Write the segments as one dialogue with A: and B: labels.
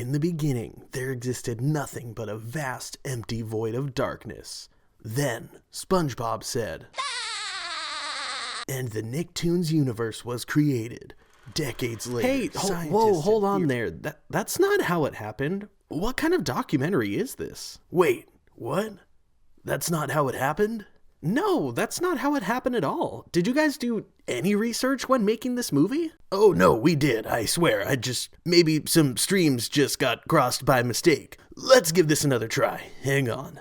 A: In the beginning, there existed nothing but a vast, empty void of darkness. Then, SpongeBob said, and the Nicktoons universe was created. Decades later,
B: Hey, hold on there. That's not how it happened. What kind of documentary is this?
A: Wait, what? That's not how it happened?
B: No, that's not how it happened at all. Did you guys do any research when making this movie?
A: Oh no, we did, I swear. Maybe some streams just got crossed by mistake. Let's give this another try. Hang on.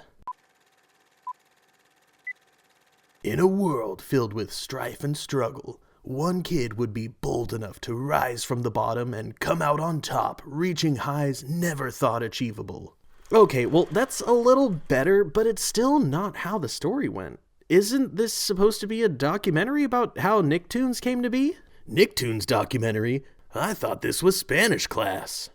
A: In a world filled with strife and struggle, one kid would be bold enough to rise from the bottom and come out on top, reaching highs never thought achievable.
B: Okay, well, that's a little better, but it's still not how the story went. Isn't this supposed to be a documentary about how Nicktoons came to be?
A: Nicktoons documentary? I thought this was Spanish class.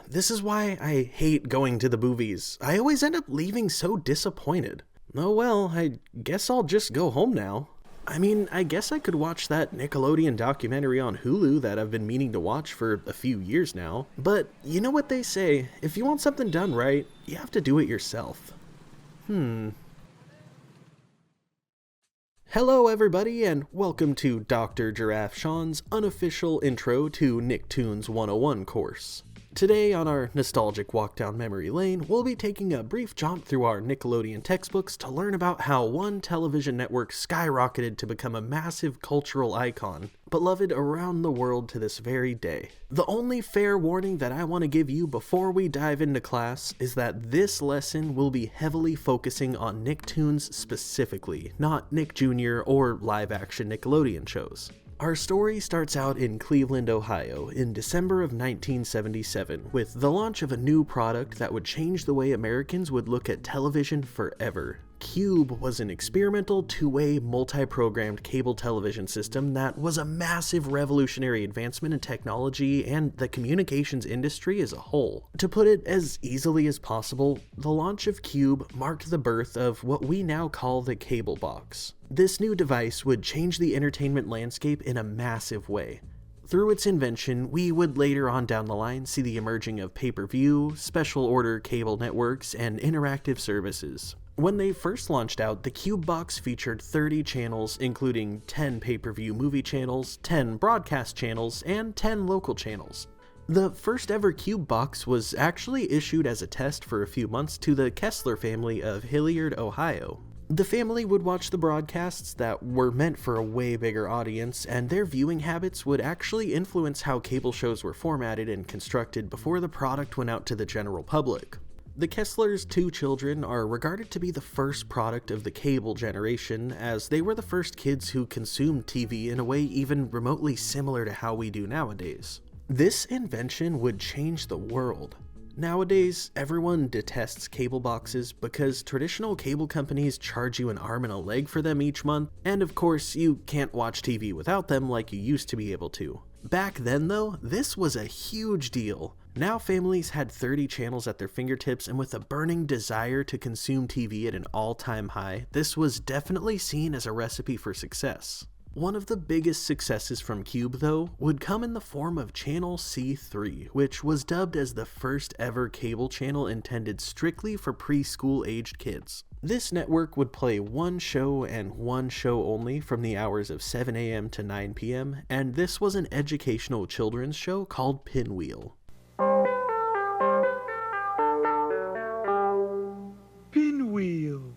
B: This is why I hate going to the movies. I always end up leaving so disappointed. Oh well, I guess I'll just go home now. I mean, I guess I could watch that Nickelodeon documentary on Hulu that I've been meaning to watch for a few years now. But you know what they say, if you want something done right, you have to do it yourself. Hello everybody, and welcome to Dr. Giraffe Sean's unofficial intro to Nicktoons 101 course. Today on our nostalgic walk down memory lane, we'll be taking a brief jaunt through our Nickelodeon textbooks to learn about how one television network skyrocketed to become a massive cultural icon, beloved around the world to this very day. The only fair warning that I want to give you before we dive into class is that this lesson will be heavily focusing on Nicktoons specifically, not Nick Jr. or live-action Nickelodeon shows. Our story starts out in Cleveland, Ohio, in December of 1977, with the launch of a new product that would change the way Americans would look at television forever. Cube was an experimental two-way multi-programmed cable television system that was a massive revolutionary advancement in technology and the communications industry as a whole. To put it as easily as possible, the launch of Cube marked the birth of what we now call the cable box. This new device would change the entertainment landscape in a massive way. Through its invention, we would later on down the line see the emerging of pay-per-view, special order cable networks, and interactive services. When they first launched out, the Cube box featured 30 channels, including 10 pay-per-view movie channels, 10 broadcast channels, and 10 local channels. The first ever Cube box was actually issued as a test for a few months to the Kessler family of Hilliard, Ohio. The family would watch the broadcasts that were meant for a way bigger audience, and their viewing habits would actually influence how cable shows were formatted and constructed before the product went out to the general public. The Kesslers' two children are regarded to be the first product of the cable generation, as they were the first kids who consumed TV in a way even remotely similar to how we do nowadays. This invention would change the world. Nowadays, everyone detests cable boxes because traditional cable companies charge you an arm and a leg for them each month, and of course, you can't watch TV without them like you used to be able to. Back then though, this was a huge deal. Now families had 30 channels at their fingertips, and with a burning desire to consume TV at an all-time high, this was definitely seen as a recipe for success. One of the biggest successes from Cube, though, would come in the form of Channel C3, which was dubbed as the first ever cable channel intended strictly for preschool-aged kids. This network would play one show and one show only from the hours of 7 a.m. to 9 p.m., and this was an educational children's show called Pinwheel.
C: Pinwheel.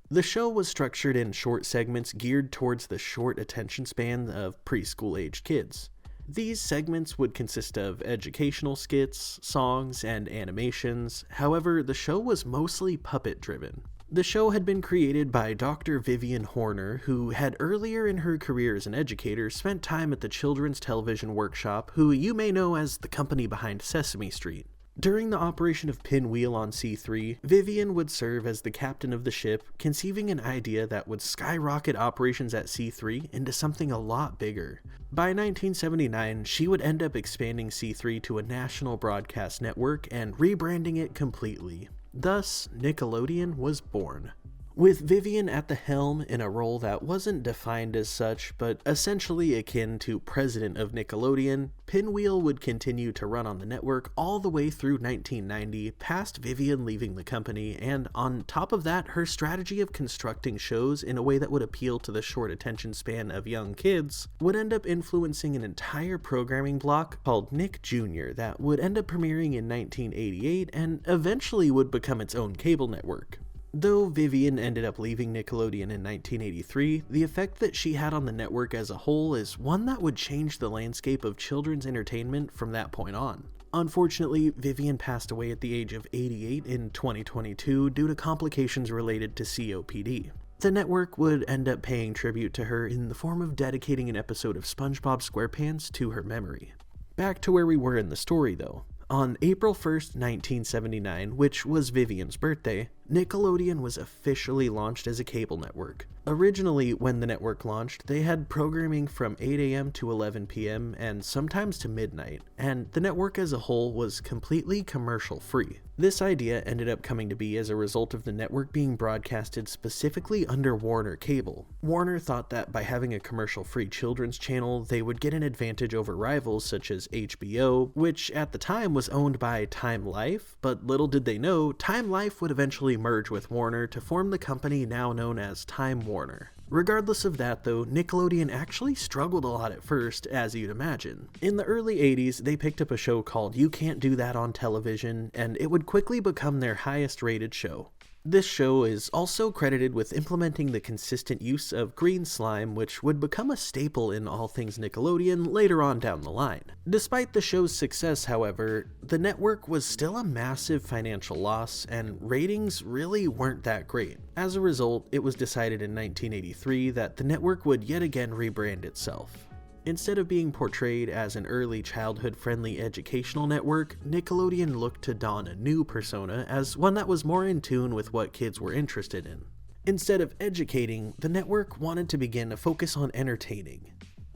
B: The show was structured in short segments geared towards the short attention span of preschool-aged kids. These segments would consist of educational skits, songs, and animations. However, the show was mostly puppet-driven. The show had been created by Dr. Vivian Horner, who had earlier in her career as an educator spent time at the Children's Television Workshop, who you may know as the company behind Sesame Street. During the operation of Pinwheel on C3, Vivian would serve as the captain of the ship, conceiving an idea that would skyrocket operations at C3 into something a lot bigger. By 1979, she would end up expanding C3 to a national broadcast network and rebranding it completely. Thus, Nickelodeon was born. With Vivian at the helm in a role that wasn't defined as such, but essentially akin to president of Nickelodeon, Pinwheel would continue to run on the network all the way through 1990, past Vivian leaving the company, and on top of that, her strategy of constructing shows in a way that would appeal to the short attention span of young kids would end up influencing an entire programming block called Nick Jr. that would end up premiering in 1988 and eventually would become its own cable network. Though Vivian ended up leaving Nickelodeon in 1983, the effect that she had on the network as a whole is one that would change the landscape of children's entertainment from that point on. Unfortunately, Vivian passed away at the age of 88 in 2022 due to complications related to COPD. The network would end up paying tribute to her in the form of dedicating an episode of SpongeBob SquarePants to her memory. Back to where we were in the story though. On April 1st, 1979, which was Vivian's birthday, Nickelodeon was officially launched as a cable network. Originally, when the network launched, they had programming from 8 a.m. to 11 p.m. and sometimes to midnight, and the network as a whole was completely commercial-free. This idea ended up coming to be as a result of the network being broadcasted specifically under Warner Cable. Warner thought that by having a commercial-free children's channel, they would get an advantage over rivals such as HBO, which at the time was owned by Time Life, but little did they know, Time Life would eventually merge with Warner to form the company now known as Time Warner. Regardless of that though, Nickelodeon actually struggled a lot at first, as you'd imagine. In the early 80s, they picked up a show called You Can't Do That on Television, and it would quickly become their highest rated show. This show is also credited with implementing the consistent use of green slime, which would become a staple in all things Nickelodeon later on down the line. Despite the show's success, however, the network was still a massive financial loss, and ratings really weren't that great. As a result, it was decided in 1983 that the network would yet again rebrand itself. Instead of being portrayed as an early childhood-friendly educational network, Nickelodeon looked to don a new persona as one that was more in tune with what kids were interested in. Instead of educating, the network wanted to begin to focus on entertaining.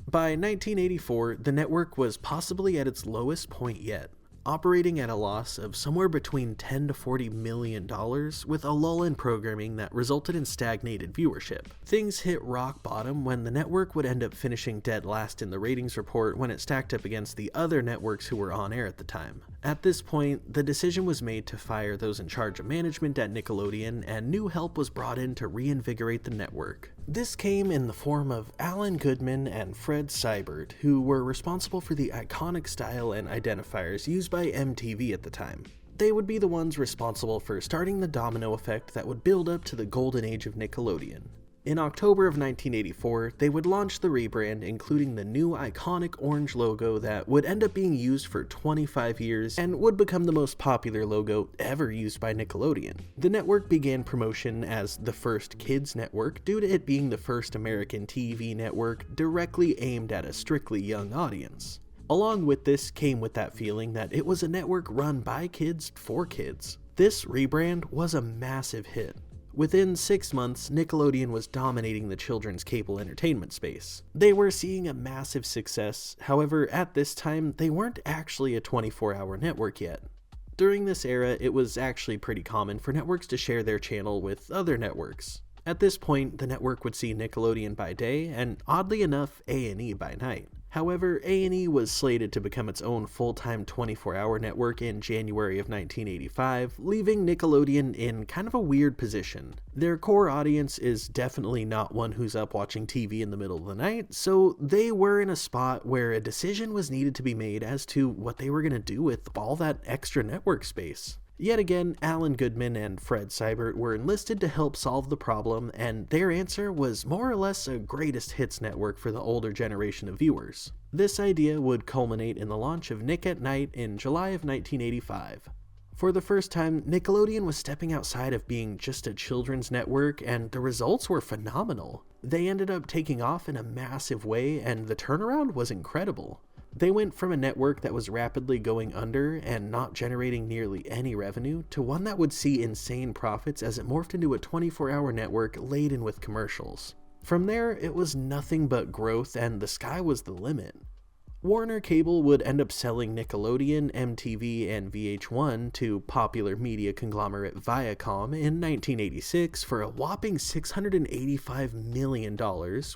B: By 1984, the network was possibly at its lowest point yet, operating at a loss of somewhere between $10 to $40 million, with a lull in programming that resulted in stagnated viewership. Things hit rock bottom when the network would end up finishing dead last in the ratings report when it stacked up against the other networks who were on air at the time. At this point, the decision was made to fire those in charge of management at Nickelodeon, and new help was brought in to reinvigorate the network. This came in the form of Alan Goodman and Fred Seibert, who were responsible for the iconic style and identifiers used by MTV at the time. They would be the ones responsible for starting the domino effect that would build up to the golden age of Nickelodeon. In October of 1984, they would launch the rebrand, including the new iconic orange logo that would end up being used for 25 years and would become the most popular logo ever used by Nickelodeon. The network began promotion as the first kids network due to it being the first American TV network directly aimed at a strictly young audience. Along with this came with that feeling that it was a network run by kids for kids. This rebrand was a massive hit. Within 6 months, Nickelodeon was dominating the children's cable entertainment space. They were seeing a massive success, however, at this time, they weren't actually a 24-hour network yet. During this era, it was actually pretty common for networks to share their channel with other networks. At this point, the network would see Nickelodeon by day, and oddly enough, A&E by night. However, A&E was slated to become its own full-time 24-hour network in January of 1985, leaving Nickelodeon in kind of a weird position. Their core audience is definitely not one who's up watching TV in the middle of the night, so they were in a spot where a decision was needed to be made as to what they were going to do with all that extra network space. Yet again, Alan Goodman and Fred Seibert were enlisted to help solve the problem, and their answer was more or less a greatest hits network for the older generation of viewers. This idea would culminate in the launch of Nick at Night in July of 1985. For the first time, Nickelodeon was stepping outside of being just a children's network, and the results were phenomenal. They ended up taking off in a massive way, and the turnaround was incredible. They went from a network that was rapidly going under and not generating nearly any revenue to one that would see insane profits as it morphed into a 24-hour network laden with commercials. From there, it was nothing but growth, and the sky was the limit. Warner Cable would end up selling Nickelodeon, MTV, and VH1 to popular media conglomerate Viacom in 1986 for a whopping $685 million,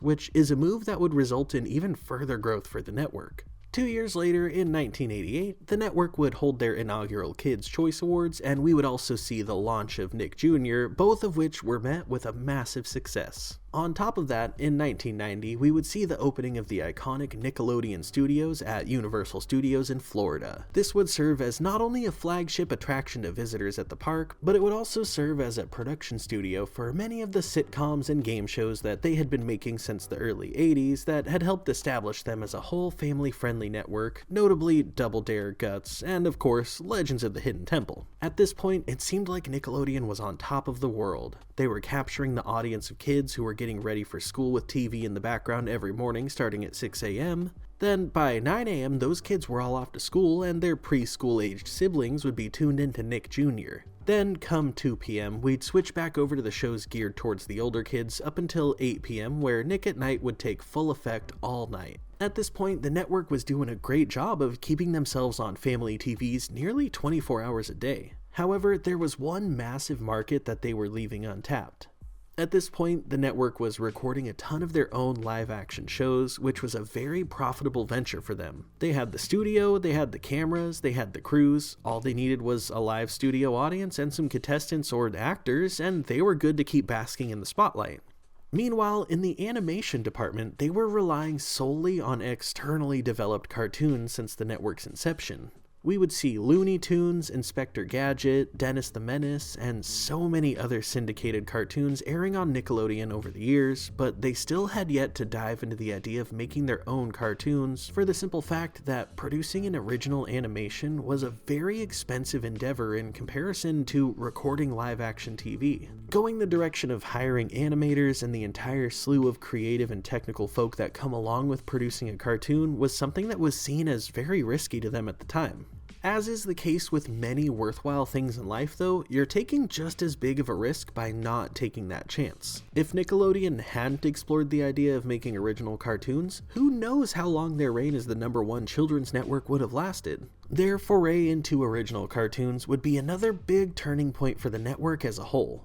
B: which is a move that would result in even further growth for the network. 2 years later, in 1988, the network would hold their inaugural Kids' Choice Awards, and we would also see the launch of Nick Jr., both of which were met with a massive success. On top of that, in 1990, we would see the opening of the iconic Nickelodeon Studios at Universal Studios in Florida. This would serve as not only a flagship attraction to visitors at the park, but it would also serve as a production studio for many of the sitcoms and game shows that they had been making since the early 80s that had helped establish them as a whole family-friendly network, notably Double Dare, Guts, and of course, Legends of the Hidden Temple. At this point, it seemed like Nickelodeon was on top of the world. They were capturing the audience of kids who were getting ready for school with TV in the background every morning starting at 6 a.m. Then by 9 a.m. those kids were all off to school and their preschool-aged siblings would be tuned into Nick Jr. Then come 2 p.m. we'd switch back over to the shows geared towards the older kids up until 8 p.m. where Nick at Night would take full effect all night. At this point, the network was doing a great job of keeping themselves on family TVs nearly 24 hours a day. However, there was one massive market that they were leaving untapped. At this point, the network was recording a ton of their own live-action shows, which was a very profitable venture for them. They had the studio, they had the cameras, they had the crews. All they needed was a live studio audience and some contestants or actors, and they were good to keep basking in the spotlight. Meanwhile, in the animation department, they were relying solely on externally developed cartoons since the network's inception. We would see Looney Tunes, Inspector Gadget, Dennis the Menace, and so many other syndicated cartoons airing on Nickelodeon over the years, but they still had yet to dive into the idea of making their own cartoons for the simple fact that producing an original animation was a very expensive endeavor in comparison to recording live-action TV. Going the direction of hiring animators and the entire slew of creative and technical folk that come along with producing a cartoon was something that was seen as very risky to them at the time. As is the case with many worthwhile things in life though, you're taking just as big of a risk by not taking that chance. If Nickelodeon hadn't explored the idea of making original cartoons, who knows how long their reign as the #1 children's network would have lasted. Their foray into original cartoons would be another big turning point for the network as a whole.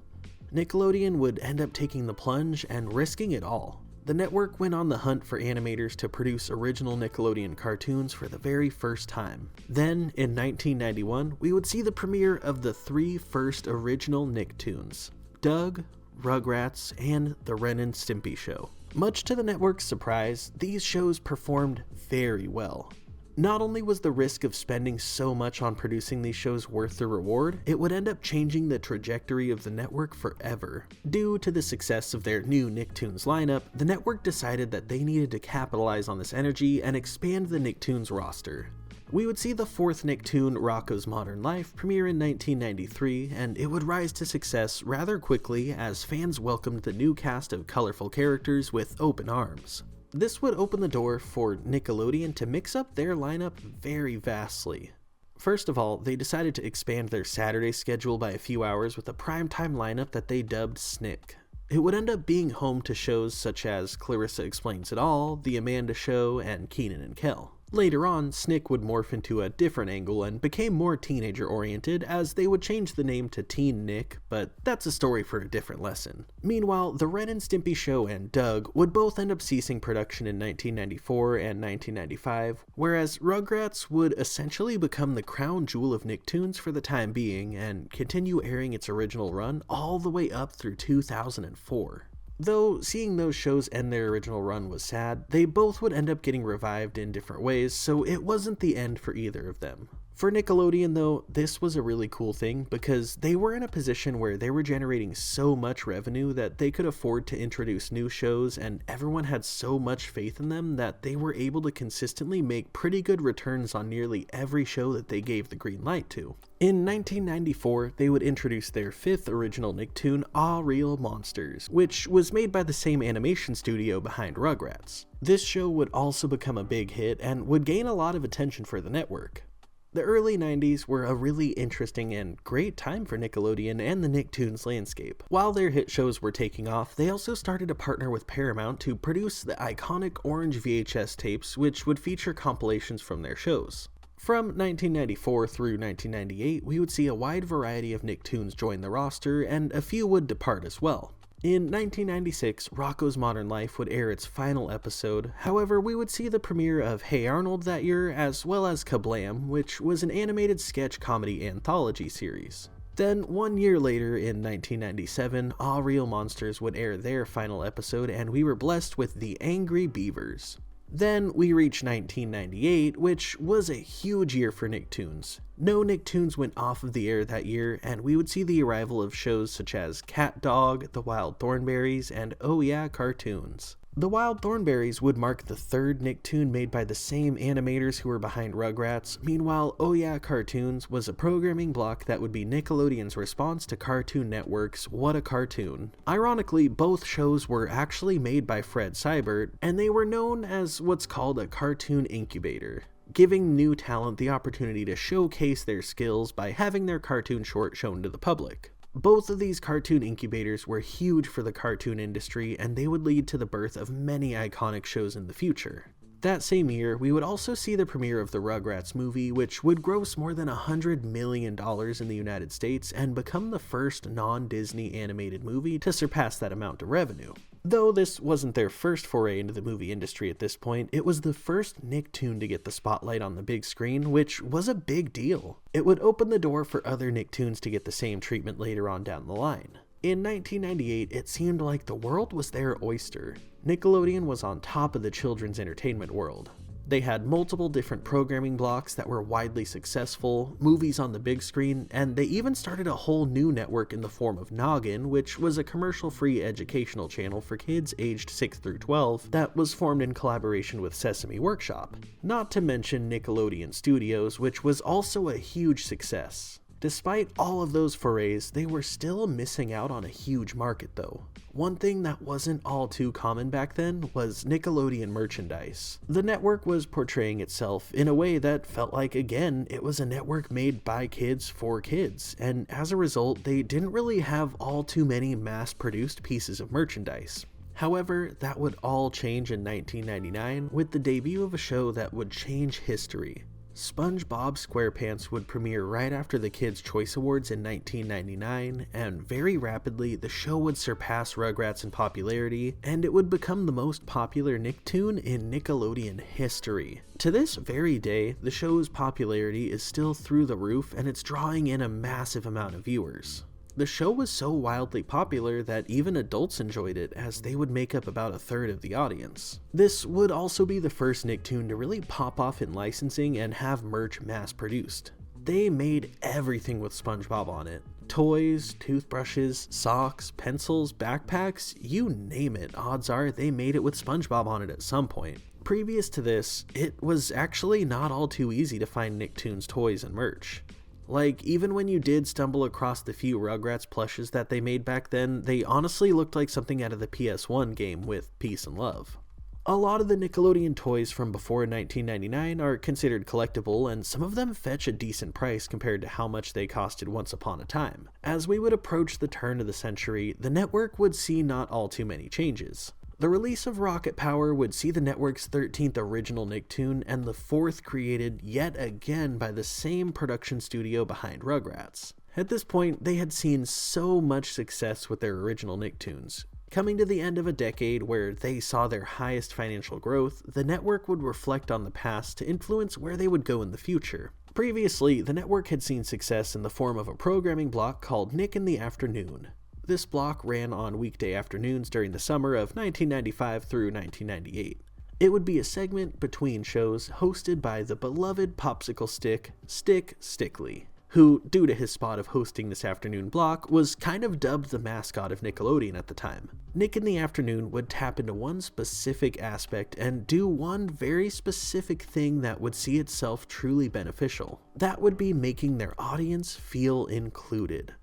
B: Nickelodeon would end up taking the plunge and risking it all. The network went on the hunt for animators to produce original Nickelodeon cartoons for the very first time. Then, in 1991, we would see the premiere of the 3 first original Nicktoons: Doug, Rugrats, and The Ren and Stimpy Show. Much to the network's surprise, these shows performed very well. Not only was the risk of spending so much on producing these shows worth the reward, it would end up changing the trajectory of the network forever. Due to the success of their new Nicktoons lineup, the network decided that they needed to capitalize on this energy and expand the Nicktoons roster. We would see the 4th Nicktoon, Rocko's Modern Life, premiere in 1993, and it would rise to success rather quickly as fans welcomed the new cast of colorful characters with open arms. This would open the door for Nickelodeon to mix up their lineup very vastly. First of all, they decided to expand their Saturday schedule by a few hours with a primetime lineup that they dubbed Snick. It would end up being home to shows such as Clarissa Explains It All, The Amanda Show, and Keenan and Kel. Later on, Snick would morph into a different angle and became more teenager-oriented as they would change the name to Teen Nick, but that's a story for a different lesson. Meanwhile, The Ren and Stimpy Show and Doug would both end up ceasing production in 1994 and 1995, whereas Rugrats would essentially become the crown jewel of Nicktoons for the time being and continue airing its original run all the way up through 2004. Though seeing those shows end their original run was sad, they both would end up getting revived in different ways, so it wasn't the end for either of them. For Nickelodeon though, this was a really cool thing because they were in a position where they were generating so much revenue that they could afford to introduce new shows, and everyone had so much faith in them that they were able to consistently make pretty good returns on nearly every show that they gave the green light to. In 1994, they would introduce their 5th original Nicktoon, Aw Real Monsters, which was made by the same animation studio behind Rugrats. This show would also become a big hit and would gain a lot of attention for the network. The early 90s were a really interesting and great time for Nickelodeon and the Nicktoons landscape. While their hit shows were taking off, they also started to partner with Paramount to produce the iconic orange VHS tapes, which would feature compilations from their shows. From 1994 through 1998, we would see a wide variety of Nicktoons join the roster, and a few would depart as well. In 1996, Rocko's Modern Life would air its final episode. However, we would see the premiere of Hey Arnold that year, as well as Kablam, which was an animated sketch comedy anthology series. Then, 1 year later, in 1997, Aw Real Monsters would air their final episode, and we were blessed with The Angry Beavers. Then we reached 1998, which was a huge year for Nicktoons. No Nicktoons went off of the air that year, and we would see the arrival of shows such as Cat Dog, The Wild Thornberrys, and Oh Yeah Cartoons. The Wild Thornberrys would mark the third Nicktoon made by the same animators who were behind Rugrats. Meanwhile, Oh Yeah Cartoons was a programming block that would be Nickelodeon's response to Cartoon Network's What a Cartoon. Ironically, both shows were actually made by Fred Seibert, and they were known as what's called a cartoon incubator, giving new talent the opportunity to showcase their skills by having their cartoon short shown to the public. Both of these cartoon incubators were huge for the cartoon industry, and they would lead to the birth of many iconic shows in the future. That same year, we would also see the premiere of the Rugrats movie, which would gross more than $100 million in the United States and become the first non-Disney animated movie to surpass that amount of revenue. Though this wasn't their first foray into the movie industry at this point, it was the first Nicktoon to get the spotlight on the big screen, which was a big deal. It would open the door for other Nicktoons to get the same treatment later on down the line. In 1998, it seemed like the world was their oyster. Nickelodeon was on top of the children's entertainment world. They had multiple different programming blocks that were widely successful, movies on the big screen, and they even started a whole new network in the form of Noggin, which was a commercial-free educational channel for kids aged 6 through 12 that was formed in collaboration with Sesame Workshop. Not to mention Nickelodeon Studios, which was also a huge success. Despite all of those forays, they were still missing out on a huge market though. One thing that wasn't all too common back then was Nickelodeon merchandise. The network was portraying itself in a way that felt like, again, it was a network made by kids for kids, and as a result, they didn't really have all too many mass-produced pieces of merchandise. However, that would all change in 1999 with the debut of a show that would change history. SpongeBob SquarePants would premiere right after the Kids' Choice Awards in 1999, and very rapidly the show would surpass Rugrats in popularity, and it would become the most popular Nicktoon in Nickelodeon history. To this very day, the show's popularity is still through the roof, and it's drawing in a massive amount of viewers. The show was so wildly popular that even adults enjoyed it, as they would make up about a third of the audience. This would also be the first Nicktoon to really pop off in licensing and have merch mass-produced. They made everything with SpongeBob on it. Toys, toothbrushes, socks, pencils, backpacks, you name it, odds are they made it with SpongeBob on it at some point. Previous to this, it was actually not all too easy to find Nicktoons toys and merch. Like, even when you did stumble across the few Rugrats plushes that they made back then, they honestly looked like something out of the PS1 game with Peace and Love. A lot of the Nickelodeon toys from before 1999 are considered collectible, and some of them fetch a decent price compared to how much they costed once upon a time. As we would approach the turn of the century, the network would see not all too many changes. The release of Rocket Power would see the network's 13th original Nicktoon and the 4th created yet again by the same production studio behind Rugrats. At this point, they had seen so much success with their original Nicktoons. Coming to the end of a decade where they saw their highest financial growth, the network would reflect on the past to influence where they would go in the future. Previously, the network had seen success in the form of a programming block called Nick in the Afternoon. This block ran on weekday afternoons during the summer of 1995 through 1998. It would be a segment between shows hosted by the beloved popsicle stick, Stick Stickly, who, due to his spot of hosting this afternoon block, was kind of dubbed the mascot of Nickelodeon at the time. Nick in the Afternoon would tap into one specific aspect and do one very specific thing that would see itself truly beneficial. That would be making their audience feel included.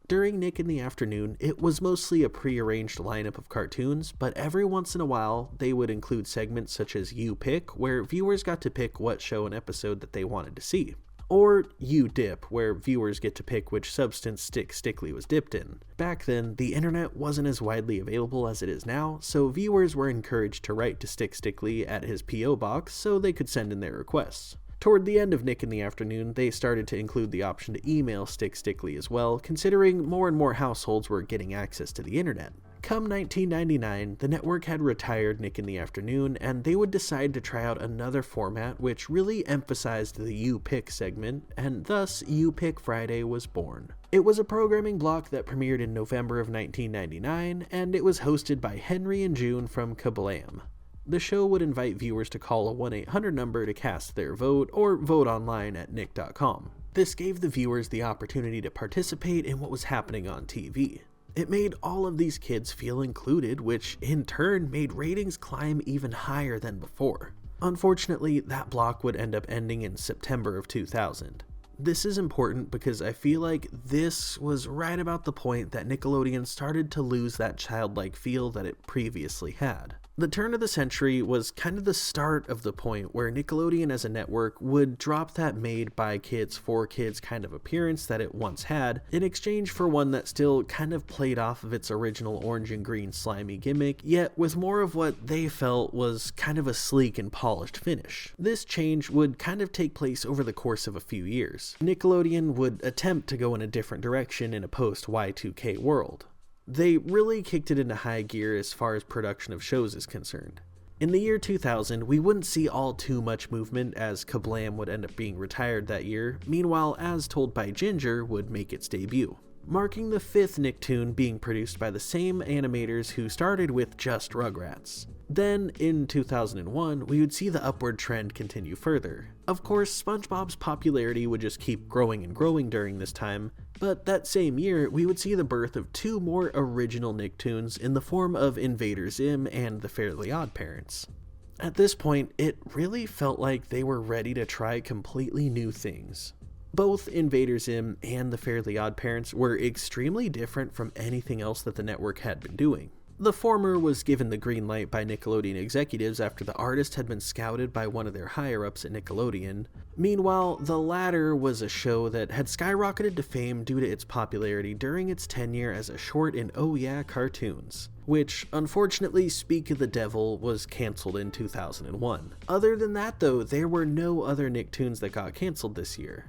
B: During Nick in the Afternoon, it was mostly a pre-arranged lineup of cartoons, but every once in a while, they would include segments such as You Pick, where viewers got to pick what show and episode that they wanted to see. or U-Dip, where viewers get to pick which substance Stick Stickly was dipped in. Back then, the internet wasn't as widely available as it is now, so viewers were encouraged to write to Stick Stickly at his P.O. box so they could send in their requests. Toward the end of Nick in the Afternoon, they started to include the option to email Stick Stickly as well, considering more and more households were getting access to the internet. Come 1999, the network had retired Nick in the Afternoon, and they would decide to try out another format which really emphasized the You Pick segment, and thus You Pick Friday was born. It was a programming block that premiered in November of 1999, and it was hosted by Henry and June from Kablam. The show would invite viewers to call a 1-800 number to cast their vote, or vote online at nick.com. This gave the viewers the opportunity to participate in what was happening on TV. It made all of these kids feel included, which in turn made ratings climb even higher than before. Unfortunately, that block would end up ending in September of 2000. This is important because I feel like this was right about the point that Nickelodeon started to lose that childlike feel that it previously had. The turn of the century was kind of the start of the point where Nickelodeon as a network would drop that made by kids for kids kind of appearance that it once had, in exchange for one that still kind of played off of its original orange and green slimy gimmick, yet with more of what they felt was kind of a sleek and polished finish. This change would kind of take place over the course of a few years. Nickelodeon would attempt to go in a different direction in a post-Y2K world. They really kicked it into high gear as far as production of shows is concerned. In the year 2000, we wouldn't see all too much movement as Kablam would end up being retired that year, meanwhile As Told by Ginger would make its debut, marking the 5th Nicktoon being produced by the same animators who started with just Rugrats. Then, in 2001, we would see the upward trend continue further. Of course, SpongeBob's popularity would just keep growing and growing during this time, but that same year, we would see the birth of 2 more original Nicktoons in the form of Invader Zim and the Fairly OddParents. At this point, it really felt like they were ready to try completely new things. Both Invader Zim and the Fairly OddParents were extremely different from anything else that the network had been doing. The former was given the green light by Nickelodeon executives after the artist had been scouted by one of their higher-ups at Nickelodeon. Meanwhile, the latter was a show that had skyrocketed to fame due to its popularity during its tenure as a short in Oh Yeah cartoons, which, unfortunately, Speak of the Devil was cancelled in 2001. Other than that though, there were no other Nicktoons that got cancelled this year.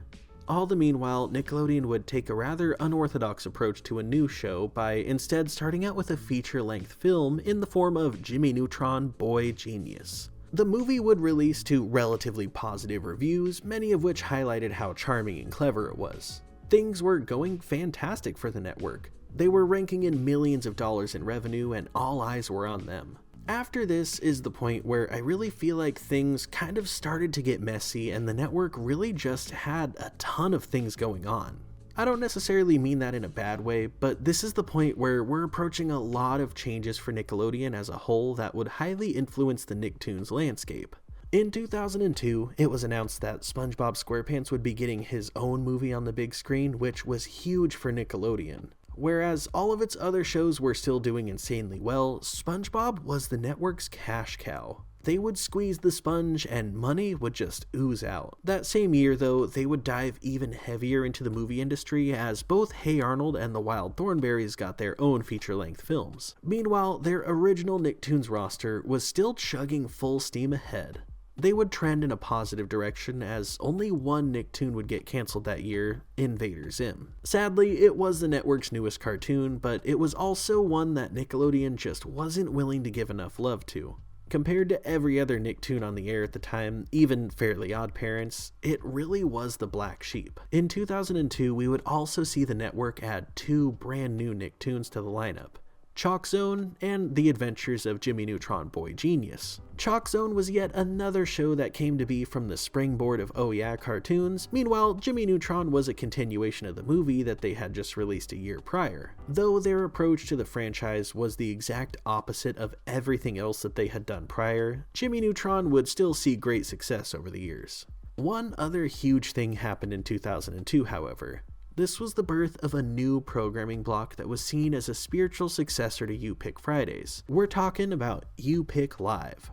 B: All the meanwhile, Nickelodeon would take a rather unorthodox approach to a new show by instead starting out with a feature-length film in the form of Jimmy Neutron Boy Genius. The movie would release to relatively positive reviews, many of which highlighted how charming and clever it was. Things were going fantastic for the network. They were ranking in millions of dollars in revenue and all eyes were on them. After this is the point where I really feel like things kind of started to get messy and the network really just had a ton of things going on. I don't necessarily mean that in a bad way, but this is the point where we're approaching a lot of changes for Nickelodeon as a whole that would highly influence the Nicktoons landscape. In 2002, it was announced that SpongeBob SquarePants would be getting his own movie on the big screen, which was huge for Nickelodeon. Whereas all of its other shows were still doing insanely well, SpongeBob was the network's cash cow. They would squeeze the sponge and money would just ooze out. That same year though, they would dive even heavier into the movie industry as both Hey Arnold and the Wild Thornberrys got their own feature-length films. Meanwhile, their original Nicktoons roster was still chugging full steam ahead. They would trend in a positive direction as only one Nicktoon would get cancelled that year, Invader Zim. Sadly, it was the network's newest cartoon, but it was also one that Nickelodeon just wasn't willing to give enough love to. Compared to every other Nicktoon on the air at the time, even Fairly OddParents, it really was the black sheep. In 2002, we would also see the network add 2 brand new Nicktoons to the lineup. Chalk Zone, and The Adventures of Jimmy Neutron Boy Genius. Chalk Zone was yet another show that came to be from the springboard of Oh Yeah cartoons. Meanwhile, Jimmy Neutron was a continuation of the movie that they had just released a year prior. Though their approach to the franchise was the exact opposite of everything else that they had done prior, Jimmy Neutron would still see great success over the years. One other huge thing happened in 2002, however. This was the birth of a new programming block that was seen as a spiritual successor to You Pick Fridays. We're talking about You Pick Live.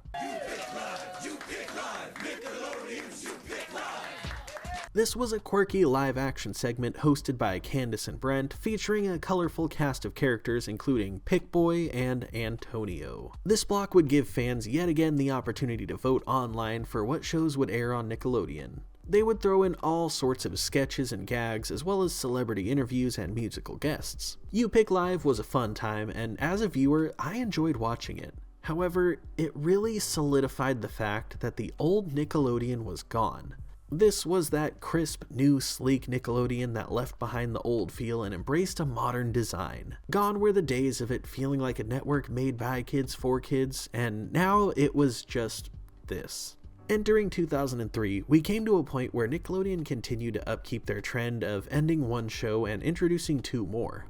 B: This was a quirky live-action segment hosted by Candace and Brent, featuring a colorful cast of characters including Pick-Boy and Antonio. This block would give fans yet again the opportunity to vote online for what shows would air on Nickelodeon. They would throw in all sorts of sketches and gags, as well as celebrity interviews and musical guests. You Pick Live was a fun time, and as a viewer, I enjoyed watching it. However, it really solidified the fact that the old Nickelodeon was gone. This was that crisp, new, sleek Nickelodeon that left behind the old feel and embraced a modern design. Gone were the days of it feeling like a network made by kids for kids, and now it was just this. Entering 2003, we came to a point where Nickelodeon continued to upkeep their trend of ending one show and introducing two more.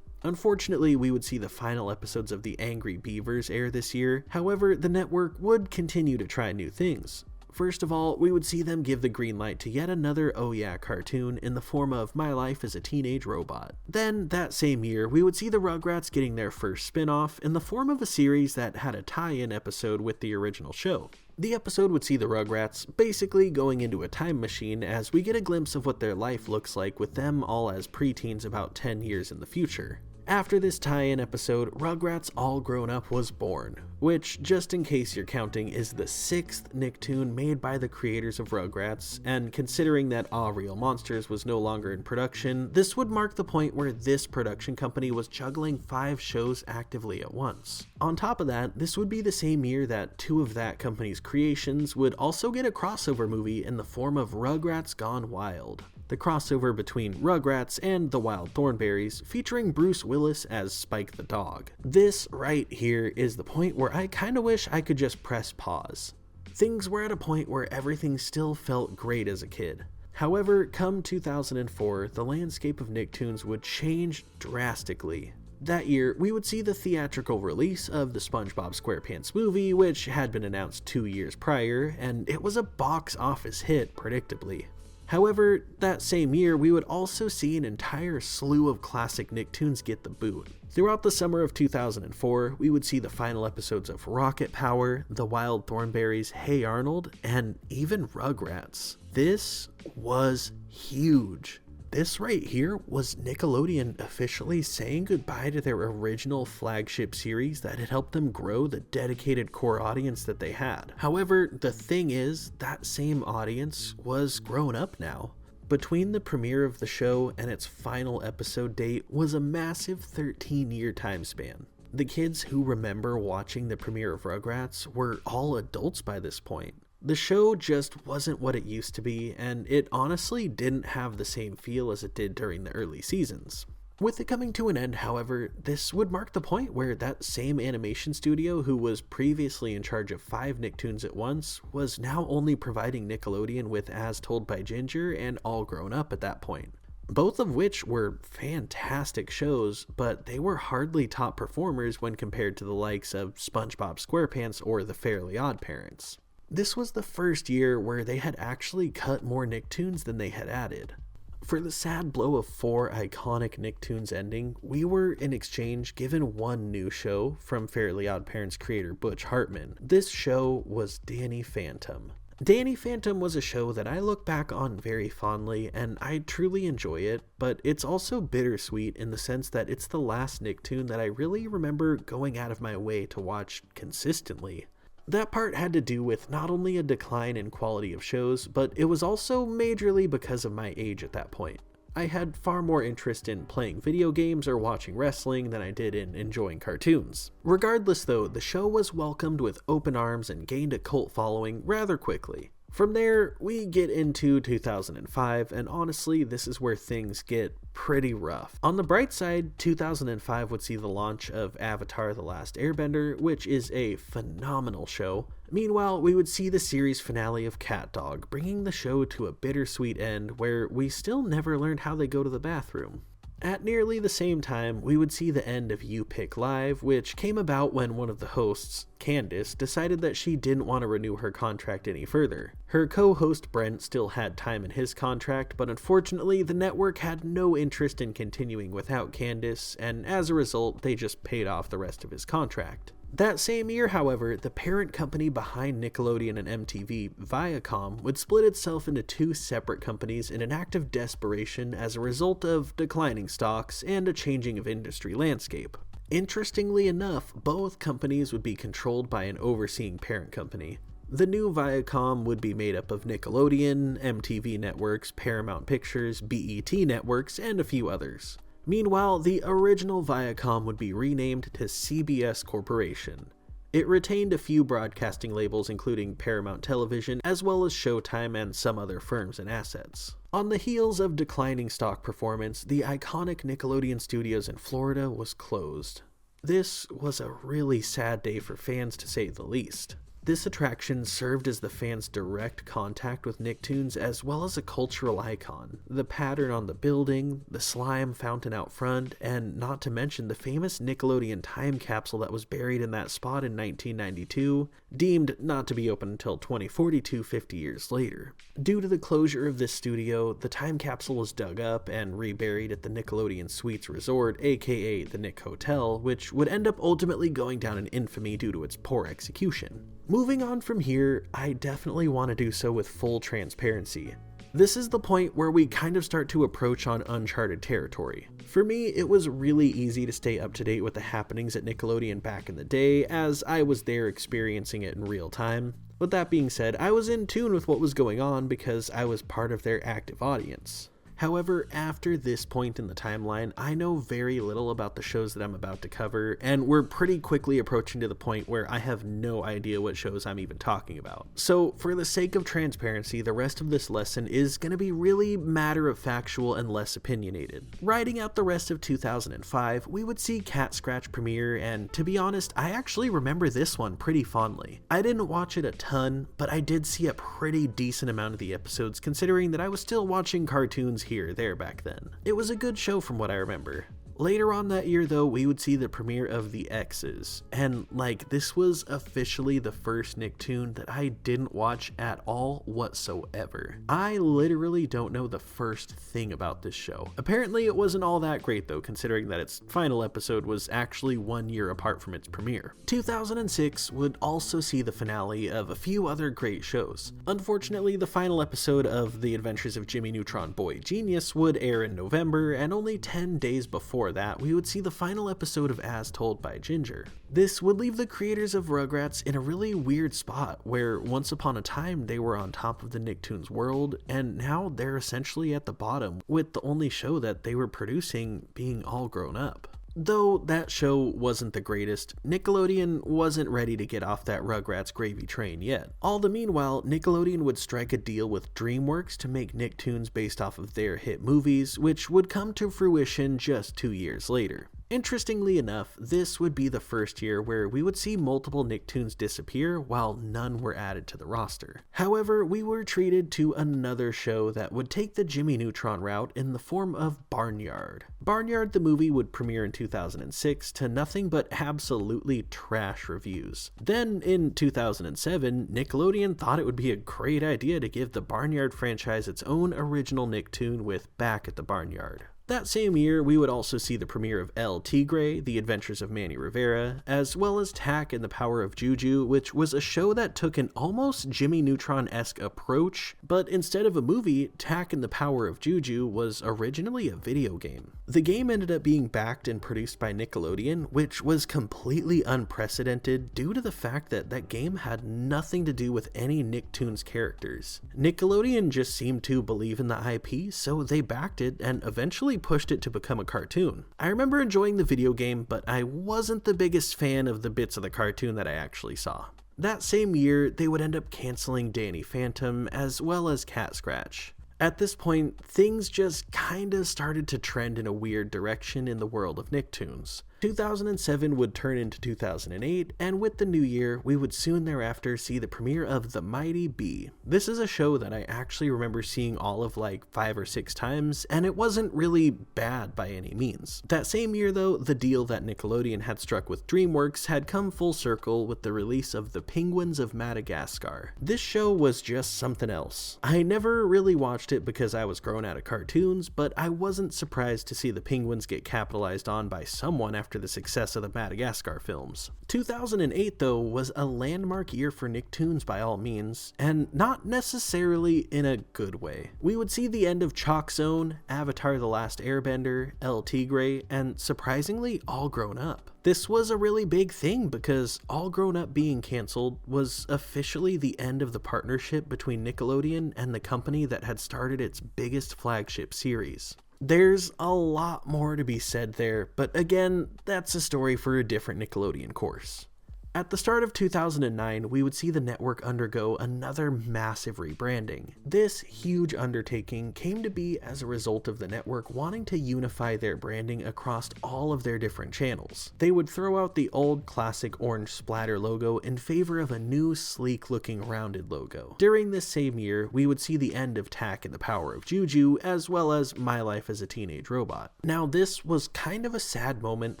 B: Unfortunately, we would see the final episodes of The Angry Beavers air this year. However, the network would continue to try new things. First of all, we would see them give the green light to yet another Oh Yeah cartoon in the form of My Life as a Teenage Robot. Then, that same year, we would see the Rugrats getting their first spin-off in the form of a series that had a tie-in episode with the original show. The episode would see the Rugrats basically going into a time machine as we get a glimpse of what their life looks like with them all as preteens about 10 years in the future. After this tie-in episode, Rugrats All Grown Up was born, which, just in case you're counting, is the 6th Nicktoon made by the creators of Rugrats, and considering that Aw Real Monsters was no longer in production, this would mark the point where this production company was juggling 5 shows actively at once. On top of that, this would be the same year that 2 of that company's creations would also get a crossover movie in the form of Rugrats Gone Wild. The crossover between Rugrats and the Wild Thornberrys, featuring Bruce Willis as Spike the dog. This right here is the point where I kinda wish I could just press pause. Things were at a point where everything still felt great as a kid. However, come 2004, the landscape of Nicktoons would change drastically. That year, we would see the theatrical release of the SpongeBob SquarePants movie, which had been announced 2 years prior, and it was a box office hit, predictably. However, that same year, we would also see an entire slew of classic Nicktoons get the boot. Throughout the summer of 2004, we would see the final episodes of Rocket Power, The Wild Thornberrys, Hey Arnold, and even Rugrats. This was huge. This right here was Nickelodeon officially saying goodbye to their original flagship series that had helped them grow the dedicated core audience that they had. However, the thing is, that same audience was grown up now. Between the premiere of the show and its final episode date was a massive 13-year time span. The kids who remember watching the premiere of Rugrats were all adults by this point. The show just wasn't what it used to be, and it honestly didn't have the same feel as it did during the early seasons. With it coming to an end, however, this would mark the point where that same animation studio who was previously in charge of 5 Nicktoons at once was now only providing Nickelodeon with As Told by Ginger and All Grown Up at that point. Both of which were fantastic shows, but they were hardly top performers when compared to the likes of SpongeBob SquarePants or The Fairly Odd Parents. This was the first year where they had actually cut more Nicktoons than they had added. For the sad blow of 4 iconic Nicktoons ending, we were in exchange given one new show from Fairly Odd Parents creator Butch Hartman. This show was Danny Phantom. Danny Phantom was a show that I look back on very fondly, and I truly enjoy it, but it's also bittersweet in the sense that it's the last Nicktoon that I really remember going out of my way to watch consistently. That part had to do with not only a decline in quality of shows, but it was also majorly because of my age at that point. I had far more interest in playing video games or watching wrestling than I did in enjoying cartoons. Regardless though, the show was welcomed with open arms and gained a cult following rather quickly. From there, we get into 2005, and honestly, this is where things get pretty rough. On the bright side, 2005 would see the launch of Avatar: The Last Airbender, which is a phenomenal show. Meanwhile, we would see the series finale of Cat Dog, bringing the show to a bittersweet end where we still never learned how they go to the bathroom. At nearly the same time, we would see the end of You Pick Live, which came about when one of the hosts, Candace, decided that she didn't want to renew her contract any further. Her co-host Brent still had time in his contract, but unfortunately the network had no interest in continuing without Candace, and as a result, they just paid off the rest of his contract. That same year, however, the parent company behind Nickelodeon and MTV, Viacom, would split itself into two separate companies in an act of desperation as a result of declining stocks and a changing of industry landscape. Interestingly enough, both companies would be controlled by an overseeing parent company. The new Viacom would be made up of Nickelodeon, MTV Networks, Paramount Pictures, BET Networks, and a few others. Meanwhile, the original Viacom would be renamed to CBS Corporation. It retained a few broadcasting labels including Paramount Television, as well as Showtime and some other firms and assets. On the heels of declining stock performance, the iconic Nickelodeon Studios in Florida was closed. This was a really sad day for fans, to say the least. This attraction served as the fans' direct contact with Nicktoons as well as a cultural icon. The pattern on the building, the slime fountain out front, and not to mention the famous Nickelodeon time capsule that was buried in that spot in 1992, deemed not to be open until 2042, 50 years later. Due to the closure of this studio, the time capsule was dug up and reburied at the Nickelodeon Suites Resort, aka the Nick Hotel, which would end up ultimately going down in infamy due to its poor execution. Moving on from here, I definitely want to do so with full transparency. This is the point where we kind of start to approach on uncharted territory. For me, it was really easy to stay up to date with the happenings at Nickelodeon back in the day, as I was there experiencing it in real time. With that being said, I was in tune with what was going on because I was part of their active audience. However, after this point in the timeline, I know very little about the shows that I'm about to cover, and we're pretty quickly approaching to the point where I have no idea what shows I'm even talking about. So, for the sake of transparency, the rest of this lesson is going to be really matter-of-factual and less opinionated. Riding out the rest of 2005, we would see Cat Scratch premiere, and to be honest, I actually remember this one pretty fondly. I didn't watch it a ton, but I did see a pretty decent amount of the episodes, considering that I was still watching cartoons here or there back then. It was a good show from what I remember. Later on that year though, we would see the premiere of The X's, and this was officially the first Nicktoon that I didn't watch at all whatsoever. I literally don't know the first thing about this show. Apparently it wasn't all that great though, considering that its final episode was actually 1 year apart from its premiere. 2006 would also see the finale of a few other great shows. Unfortunately, the final episode of The Adventures of Jimmy Neutron Boy Genius would air in November, and only 10 days before that, we would see the final episode of As Told by Ginger. This would leave the creators of Rugrats in a really weird spot, where once upon a time they were on top of the Nicktoons world, and now they're essentially at the bottom, with the only show that they were producing being all grown up. Though that show wasn't the greatest, Nickelodeon wasn't ready to get off that Rugrats gravy train yet. All the meanwhile, Nickelodeon would strike a deal with DreamWorks to make Nicktoons based off of their hit movies, which would come to fruition just 2 years later. Interestingly enough, this would be the first year where we would see multiple Nicktoons disappear while none were added to the roster. However, we were treated to another show that would take the Jimmy Neutron route in the form of Barnyard. Barnyard the movie would premiere in 2006 to nothing but absolutely trash reviews. Then in 2007, Nickelodeon thought it would be a great idea to give the Barnyard franchise its own original Nicktoon with Back at the Barnyard. That same year, we would also see the premiere of El Tigre, The Adventures of Manny Rivera, as well as Tack and the Power of Juju, which was a show that took an almost Jimmy Neutron-esque approach, but instead of a movie, Tack and the Power of Juju was originally a video game. The game ended up being backed and produced by Nickelodeon, which was completely unprecedented due to the fact that that game had nothing to do with any Nicktoons characters. Nickelodeon just seemed to believe in the IP, so they backed it and eventually pushed it to become a cartoon. I remember enjoying the video game, but I wasn't the biggest fan of the bits of the cartoon that I actually saw. That same year, they would end up canceling Danny Phantom as well as Cat Scratch. At this point, things just kinda started to trend in a weird direction in the world of Nicktoons. 2007 would turn into 2008, and with the new year, we would soon thereafter see the premiere of The Mighty Bee. This is a show that I actually remember seeing all of 5 or 6 times, and it wasn't really bad by any means. That same year though, the deal that Nickelodeon had struck with DreamWorks had come full circle with the release of The Penguins of Madagascar. This show was just something else. I never really watched it because I was grown out of cartoons, but I wasn't surprised to see the penguins get capitalized on by someone after after the success of the Madagascar films. 2008, though, was a landmark year for Nicktoons by all means, and not necessarily in a good way. We would see the end of Chalk Zone, Avatar: The Last Airbender, El Tigre, and surprisingly, All Grown Up. This was a really big thing because All Grown Up being canceled was officially the end of the partnership between Nickelodeon and the company that had started its biggest flagship series. There's a lot more to be said there, but again, that's a story for a different Nickelodeon course. At the start of 2009, we would see the network undergo another massive rebranding. This huge undertaking came to be as a result of the network wanting to unify their branding across all of their different channels. They would throw out the old classic orange splatter logo in favor of a new sleek looking rounded logo. During this same year, we would see the end of Tak and the Power of Juju, as well as My Life as a Teenage Robot. Now, this was kind of a sad moment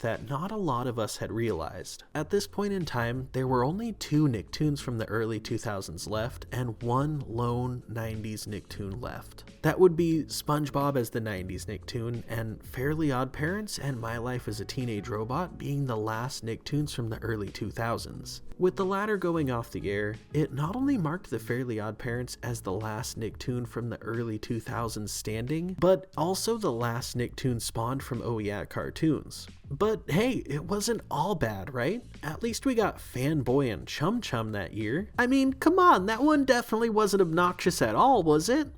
B: that not a lot of us had realized. At this point in time, there were only 2 Nicktoons from the early 2000s left and one lone 90s Nicktoon left. That would be SpongeBob as the 90s Nicktoon, and Fairly OddParents and My Life as a Teenage Robot being the last Nicktoons from the early 2000s. With the latter going off the air, it not only marked the Fairly OddParents as the last Nicktoon from the early 2000s standing, but also the last Nicktoon spawned from Oh Yeah Cartoons. But hey, it wasn't all bad, right? At least we got Fanboy and Chum Chum that year. I mean, come on, that one definitely wasn't obnoxious at all, was it?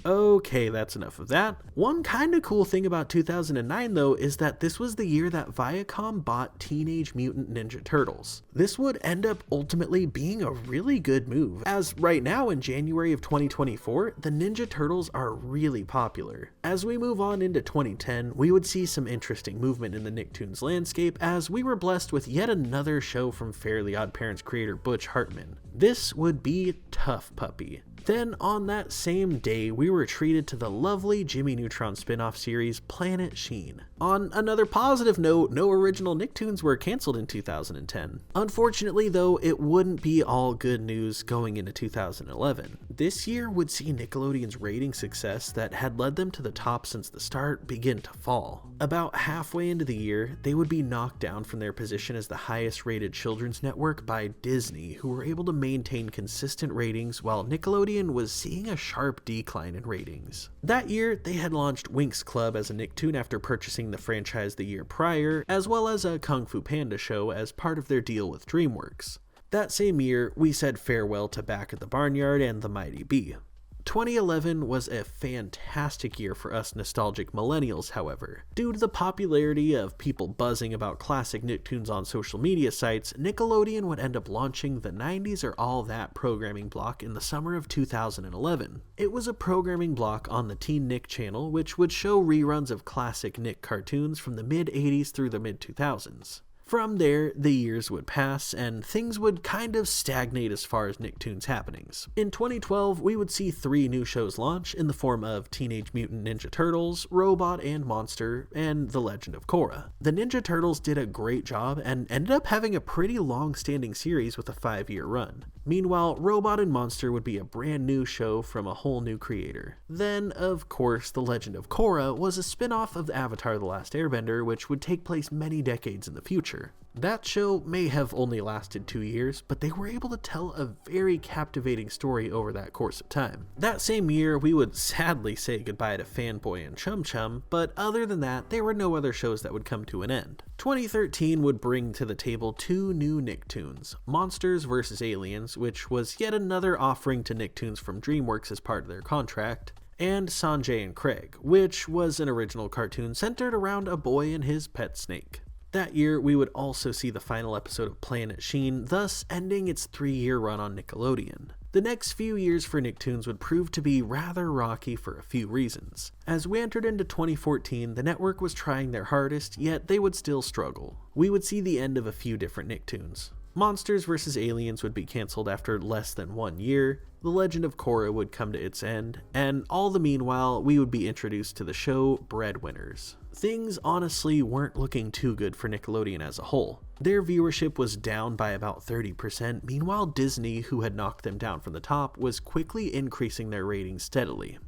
B: Okay, that's enough of that. One kinda cool thing about 2009 though is that this was the year that Viacom bought Teenage Mutant Ninja Turtles. This would end up ultimately being a really good move, as right now in January of 2024, the Ninja Turtles are really popular. As we move on into 2010, we would see some interesting movement in the Nicktoons landscape as we were blessed with yet another show from Fairly OddParents creator Butch Hartman. This would be Tough Puppy. Then on that same day, we were treated to the lovely Jimmy Neutron spin-off series Planet Sheen. On another positive note, no original Nicktoons were canceled in 2010. Unfortunately though, it wouldn't be all good news going into 2011. This year would see Nickelodeon's rating success that had led them to the top since the start begin to fall. About halfway into the year, they would be knocked down from their position as the highest rated children's network by Disney, who were able to maintain consistent ratings while Nickelodeon was seeing a sharp decline in ratings. That year, they had launched Winx Club as a Nicktoon after purchasing the franchise the year prior, as well as a Kung Fu Panda show as part of their deal with DreamWorks. That same year, we said farewell to Back at the Barnyard and The Mighty Bee. 2011 was a fantastic year for us nostalgic millennials, however. Due to the popularity of people buzzing about classic Nicktoons on social media sites, Nickelodeon would end up launching the 90s Are All That programming block in the summer of 2011. It was a programming block on the Teen Nick channel which would show reruns of classic Nick cartoons from the mid-80s through the mid-2000s. From there, the years would pass, and things would kind of stagnate as far as Nicktoons happenings. In 2012, we would see 3 new shows launch in the form of Teenage Mutant Ninja Turtles, Robot and Monster, and The Legend of Korra. The Ninja Turtles did a great job and ended up having a pretty long-standing series with a 5-year run. Meanwhile, Robot and Monster would be a brand new show from a whole new creator. Then, of course, The Legend of Korra was a spin-off of Avatar: The Last Airbender, which would take place many decades in the future. That show may have only lasted 2 years, but they were able to tell a very captivating story over that course of time. That same year, we would sadly say goodbye to Fanboy and Chum Chum, but other than that, there were no other shows that would come to an end. 2013 would bring to the table 2 new Nicktoons, Monsters vs. Aliens, which was yet another offering to Nicktoons from DreamWorks as part of their contract, and Sanjay and Craig, which was an original cartoon centered around a boy and his pet snake. That year, we would also see the final episode of Planet Sheen, thus ending its 3-year run on Nickelodeon. The next few years for Nicktoons would prove to be rather rocky for a few reasons. As we entered into 2014, the network was trying their hardest, yet they would still struggle. We would see the end of a few different Nicktoons. Monsters vs. Aliens would be canceled after less than 1 year, The Legend of Korra would come to its end, and all the meanwhile, we would be introduced to the show Breadwinners. Things honestly weren't looking too good for Nickelodeon as a whole. Their viewership was down by about 30%, meanwhile Disney, who had knocked them down from the top, was quickly increasing their ratings steadily.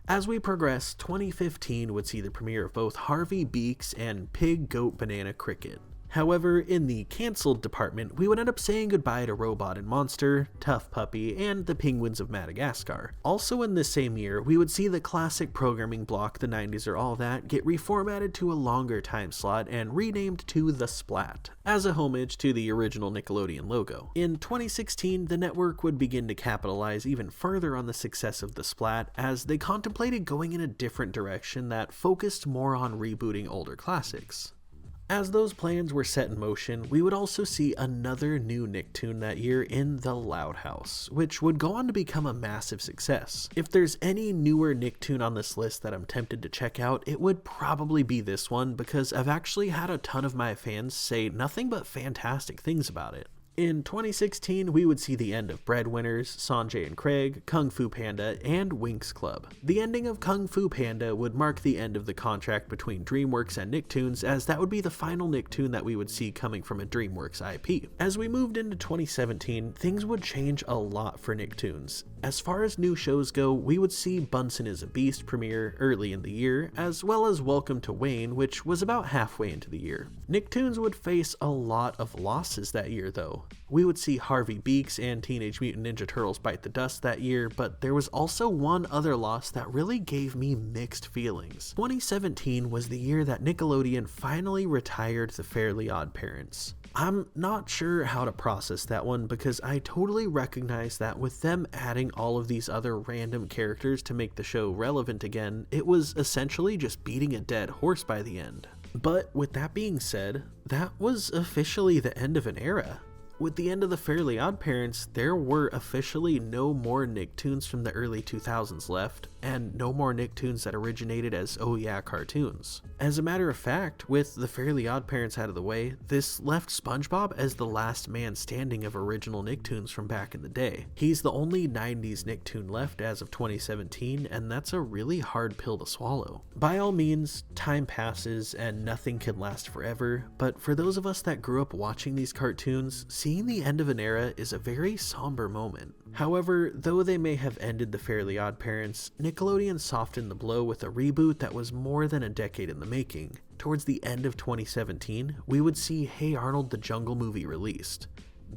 B: As we progress, 2015 would see the premiere of both Harvey Beaks and Pig Goat Banana Cricket. However, in the cancelled department, we would end up saying goodbye to Robot and Monster, Tough Puppy, and the Penguins of Madagascar. Also in this same year, we would see the classic programming block The 90s Are All That get reformatted to a longer time slot and renamed to The Splat, as a homage to the original Nickelodeon logo. In 2016, the network would begin to capitalize even further on the success of The Splat, as they contemplated going in a different direction that focused more on rebooting older classics. As those plans were set in motion, we would also see another new Nicktoon that year in The Loud House, which would go on to become a massive success. If there's any newer Nicktoon on this list that I'm tempted to check out, it would probably be this one, because I've actually had a ton of my fans say nothing but fantastic things about it. In 2016, we would see the end of Breadwinners, Sanjay and Craig, Kung Fu Panda, and Winx Club. The ending of Kung Fu Panda would mark the end of the contract between DreamWorks and Nicktoons, as that would be the final Nicktoon that we would see coming from a DreamWorks IP. As we moved into 2017, things would change a lot for Nicktoons. As far as new shows go, we would see Bunsen is a Beast premiere early in the year, as well as Welcome to Wayne, which was about halfway into the year. Nicktoons would face a lot of losses that year though. We would see Harvey Beaks and Teenage Mutant Ninja Turtles bite the dust that year, but there was also one other loss that really gave me mixed feelings. 2017 was the year that Nickelodeon finally retired the Fairly Odd Parents. I'm not sure how to process that one, because I totally recognize that with them adding all of these other random characters to make the show relevant again, it was essentially just beating a dead horse by the end. But with that being said, that was officially the end of an era. With the end of the Fairly Odd Parents, there were officially no more Nicktoons from the early 2000s left, and no more Nicktoons that originated as Oh Yeah cartoons. As a matter of fact, with the Fairly Odd Parents out of the way, this left SpongeBob as the last man standing of original Nicktoons from back in the day. He's the only 90s Nicktoon left as of 2017, and that's a really hard pill to swallow. By all means, time passes and nothing can last forever, but for those of us that grew up watching these cartoons, seeing the end of an era is a very somber moment. However, though they may have ended the Fairly Odd Parents, Nickelodeon softened the blow with a reboot that was more than a decade in the making. Towards the end of 2017, we would see Hey Arnold: The Jungle Movie released.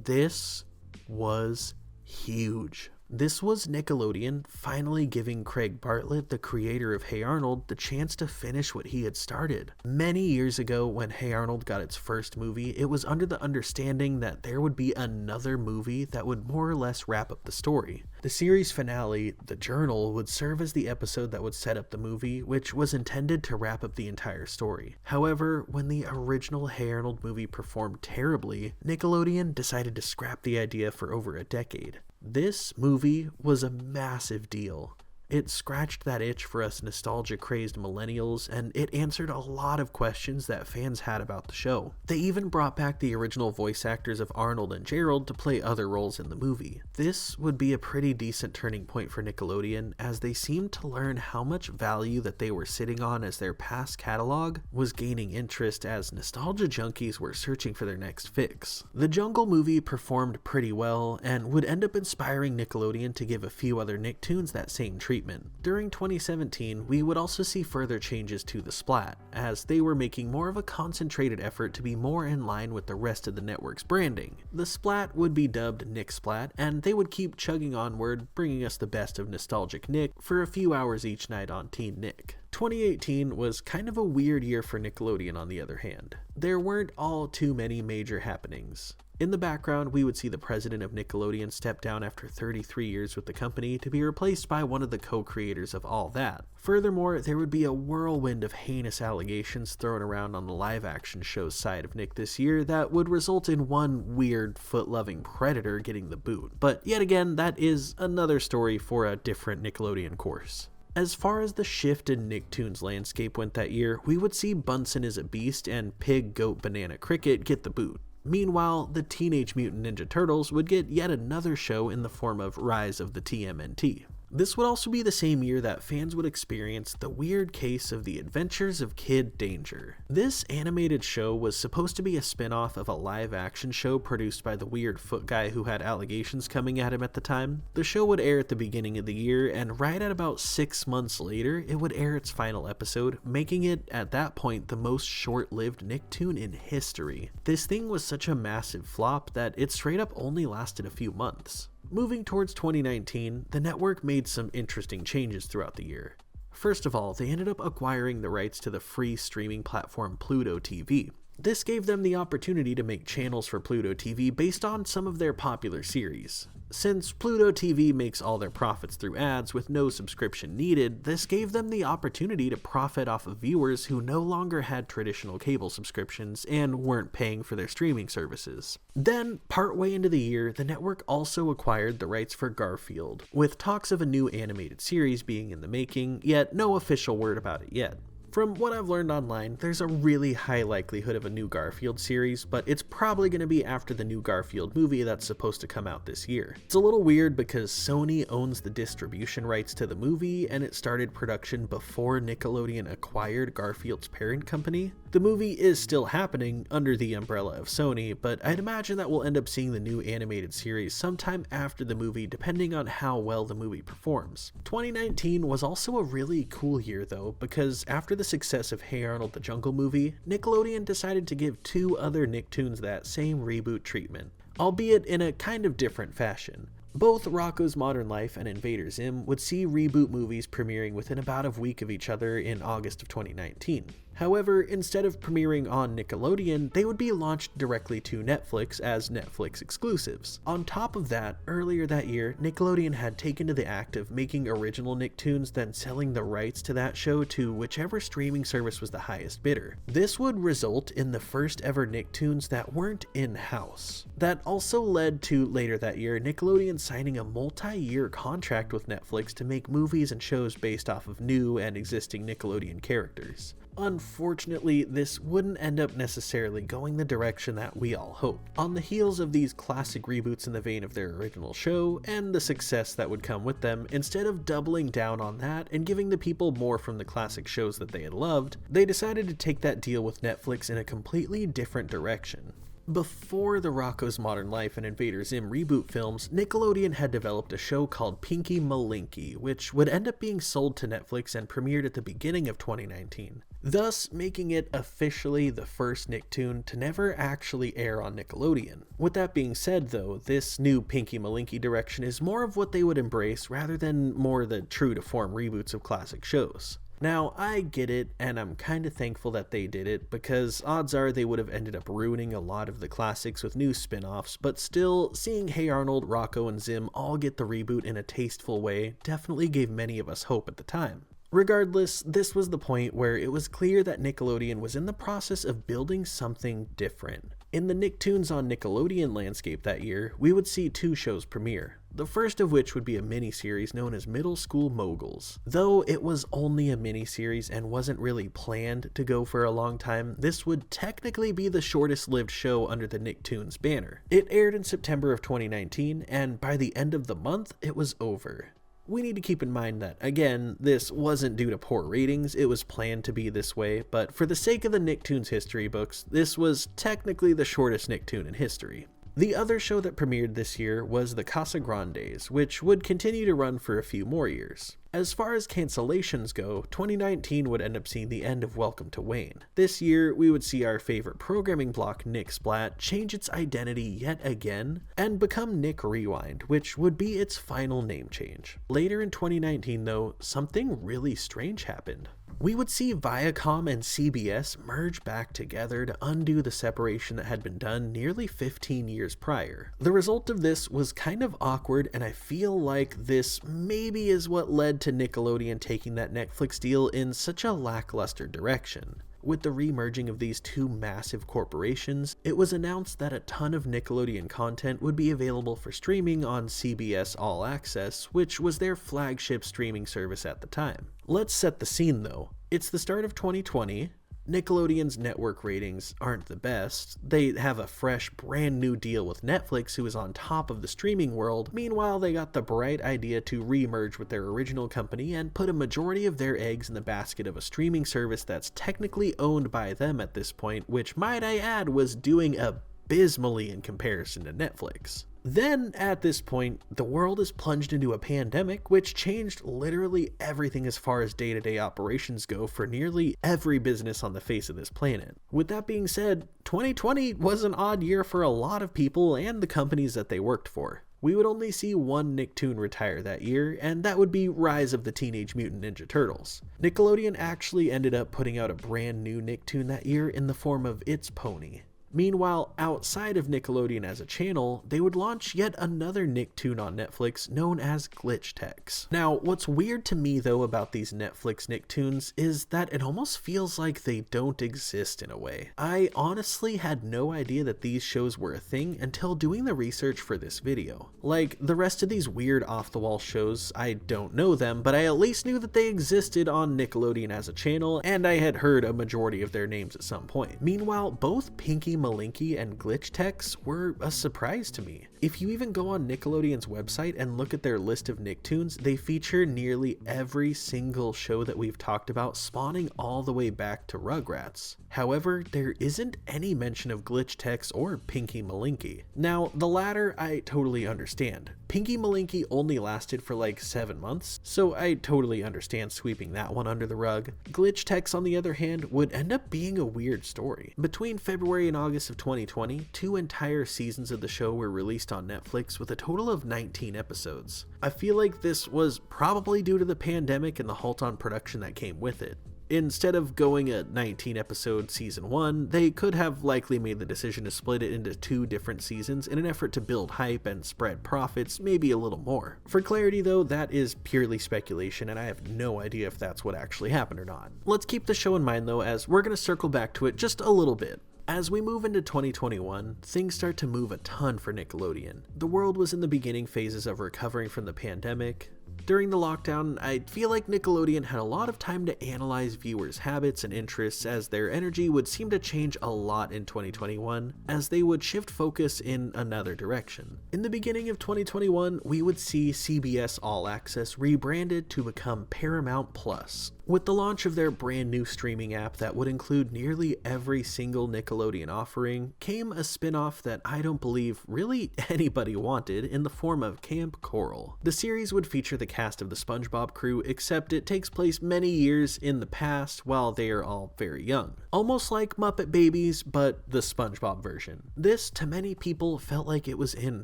B: This was huge. This was Nickelodeon finally giving Craig Bartlett, the creator of Hey Arnold, the chance to finish what he had started. Many years ago, when Hey Arnold got its first movie, it was under the understanding that there would be another movie that would more or less wrap up the story. The series finale, The Journal, would serve as the episode that would set up the movie, which was intended to wrap up the entire story. However, when the original Hey Arnold movie performed terribly, Nickelodeon decided to scrap the idea for over a decade. This movie was a massive deal. It scratched that itch for us nostalgia-crazed millennials, and it answered a lot of questions that fans had about the show. They even brought back the original voice actors of Arnold and Gerald to play other roles in the movie. This would be a pretty decent turning point for Nickelodeon, as they seemed to learn how much value that they were sitting on as their past catalog was gaining interest as nostalgia junkies were searching for their next fix. The Jungle Movie performed pretty well, and would end up inspiring Nickelodeon to give a few other Nicktoons that same treatment. During 2017, we would also see further changes to The Splat, as they were making more of a concentrated effort to be more in line with the rest of the network's branding. The Splat would be dubbed Nick Splat, and they would keep chugging onward, bringing us the best of nostalgic Nick for a few hours each night on Teen Nick. 2018 was kind of a weird year for Nickelodeon on the other hand. There weren't all too many major happenings. In the background, we would see the president of Nickelodeon step down after 33 years with the company to be replaced by one of the co-creators of All That. Furthermore, there would be a whirlwind of heinous allegations thrown around on the live-action show's side of Nick this year that would result in one weird, foot-loving predator getting the boot. But yet again, that is another story for a different Nickelodeon course. As far as the shift in Nicktoons landscape went that year, we would see Bunsen is a Beast and Pig Goat Banana Cricket get the boot. Meanwhile, the Teenage Mutant Ninja Turtles would get yet another show in the form of Rise of the TMNT. This would also be the same year that fans would experience The Weird Case of the Adventures of Kid Danger. This animated show was supposed to be a spin-off of a live-action show produced by the weird foot guy who had allegations coming at him at the time. The show would air at the beginning of the year, and right at about 6 months later, it would air its final episode, making it, at that point, the most short-lived Nicktoon in history. This thing was such a massive flop that it straight up only lasted a few months. Moving towards 2019, the network made some interesting changes throughout the year. First of all, they ended up acquiring the rights to the free streaming platform Pluto TV. This gave them the opportunity to make channels for Pluto TV based on some of their popular series. Since Pluto TV makes all their profits through ads with no subscription needed, this gave them the opportunity to profit off of viewers who no longer had traditional cable subscriptions and weren't paying for their streaming services. Then, partway into the year, the network also acquired the rights for Garfield, with talks of a new animated series being in the making, yet no official word about it yet. From what I've learned online, there's a really high likelihood of a new Garfield series, but it's probably going to be after the new Garfield movie that's supposed to come out this year. It's a little weird because Sony owns the distribution rights to the movie, and it started production before Nickelodeon acquired Garfield's parent company. The movie is still happening under the umbrella of Sony, but I'd imagine that we'll end up seeing the new animated series sometime after the movie, depending on how well the movie performs. 2019 was also a really cool year though, because after the success of Hey Arnold the Jungle movie, Nickelodeon decided to give 2 other Nicktoons that same reboot treatment, albeit in a kind of different fashion. Both Rocko's Modern Life and Invader Zim would see reboot movies premiering within about a week of each other in August of 2019. However, instead of premiering on Nickelodeon, they would be launched directly to Netflix as Netflix exclusives. On top of that, earlier that year, Nickelodeon had taken to the act of making original Nicktoons, then selling the rights to that show to whichever streaming service was the highest bidder. This would result in the first ever Nicktoons that weren't in-house. That also led to, later that year, Nickelodeon signing a multi-year contract with Netflix to make movies and shows based off of new and existing Nickelodeon characters. Unfortunately, this wouldn't end up necessarily going the direction that we all hoped. On the heels of these classic reboots in the vein of their original show, and the success that would come with them, instead of doubling down on that and giving the people more from the classic shows that they had loved, they decided to take that deal with Netflix in a completely different direction. Before the Rocko's Modern Life and Invader Zim reboot films, Nickelodeon had developed a show called Pinky Malinky, which would end up being sold to Netflix and premiered at the beginning of 2019, thus making it officially the first Nicktoon to never actually air on Nickelodeon. With that being said though, this new Pinky Malinky direction is more of what they would embrace rather than more the true-to-form reboots of classic shows. Now, I get it, and I'm kinda thankful that they did it, because odds are they would have ended up ruining a lot of the classics with new spin-offs, but still, seeing Hey Arnold, Rocko, and Zim all get the reboot in a tasteful way definitely gave many of us hope at the time. Regardless, this was the point where it was clear that Nickelodeon was in the process of building something different. In the Nicktoons on Nickelodeon landscape that year, we would see 2 shows premiere. The first of which would be a miniseries known as Middle School Moguls. Though it was only a miniseries and wasn't really planned to go for a long time, this would technically be the shortest lived show under the Nicktoons banner. It aired in September of 2019, and by the end of the month, it was over. We need to keep in mind that, again, this wasn't due to poor ratings, it was planned to be this way, but for the sake of the Nicktoons history books, this was technically the shortest Nicktoon in history. The other show that premiered this year was the Casa Grandes, which would continue to run for a few more years. As far as cancellations go, 2019 would end up seeing the end of Welcome to Wayne. This year, we would see our favorite programming block, Nick Splat, change its identity yet again and become Nick Rewind, which would be its final name change. Later in 2019 though, something really strange happened. We would see Viacom and CBS merge back together to undo the separation that had been done nearly 15 years prior. The result of this was kind of awkward, and I feel like this maybe is what led to Nickelodeon taking that Netflix deal in such a lackluster direction. With the remerging of these 2 massive corporations, it was announced that a ton of Nickelodeon content would be available for streaming on CBS All Access, which was their flagship streaming service at the time. Let's set the scene though. It's the start of 2020, Nickelodeon's network ratings aren't the best. They have a fresh, brand new deal with Netflix, who is on top of the streaming world. Meanwhile, they got the bright idea to re-merge with their original company and put a majority of their eggs in the basket of a streaming service that's technically owned by them at this point, which, might I add, was doing abysmally in comparison to Netflix. Then, at this point, the world is plunged into a pandemic, which changed literally everything as far as day-to-day operations go for nearly every business on the face of this planet. With that being said, 2020 was an odd year for a lot of people and the companies that they worked for. We would only see one Nicktoon retire that year, and that would be Rise of the Teenage Mutant Ninja Turtles. Nickelodeon actually ended up putting out a brand new Nicktoon that year in the form of It's Pony. Meanwhile, outside of Nickelodeon as a channel, they would launch yet another Nicktoon on Netflix known as Glitch Tex. Now, what's weird to me though about these Netflix Nicktoons is that it almost feels like they don't exist in a way. I honestly had no idea that these shows were a thing until doing the research for this video. Like, the rest of these weird off-the-wall shows, I don't know them, but I at least knew that they existed on Nickelodeon as a channel, and I had heard a majority of their names at some point. Meanwhile, both Pinky Malinky and Glitch Tex were a surprise to me. If you even go on Nickelodeon's website and look at their list of Nicktoons, they feature nearly every single show that we've talked about, spawning all the way back to Rugrats. However, there isn't any mention of Glitch Tex or Pinky Malinky. Now, the latter I totally understand. Pinky Malinky only lasted for like 7 months, so I totally understand sweeping that one under the rug. Glitch Tex, on the other hand, would end up being a weird story. Between February and August of 2020, 2 entire seasons of the show were released on Netflix with a total of 19 episodes. I feel like this was probably due to the pandemic and the halt on production that came with it. Instead of going a 19-episode season 1, they could have likely made the decision to split it into 2 different seasons in an effort to build hype and spread profits maybe a little more. For clarity though, that is purely speculation and I have no idea if that's what actually happened or not. Let's keep the show in mind though, as we're going to circle back to it just a little bit. As we move into 2021, things start to move a ton for Nickelodeon. The world was in the beginning phases of recovering from the pandemic. During the lockdown, I feel like Nickelodeon had a lot of time to analyze viewers' habits and interests, as their energy would seem to change a lot in 2021, as they would shift focus in another direction. In the beginning of 2021, we would see CBS All Access rebranded to become Paramount Plus. With the launch of their brand new streaming app that would include nearly every single Nickelodeon offering, came a spin-off that I don't believe really anybody wanted in the form of Camp Coral. The series would feature the cast of the SpongeBob crew, except it takes place many years in the past while they are all very young. Almost like Muppet Babies, but the SpongeBob version. This, to many people, felt like it was in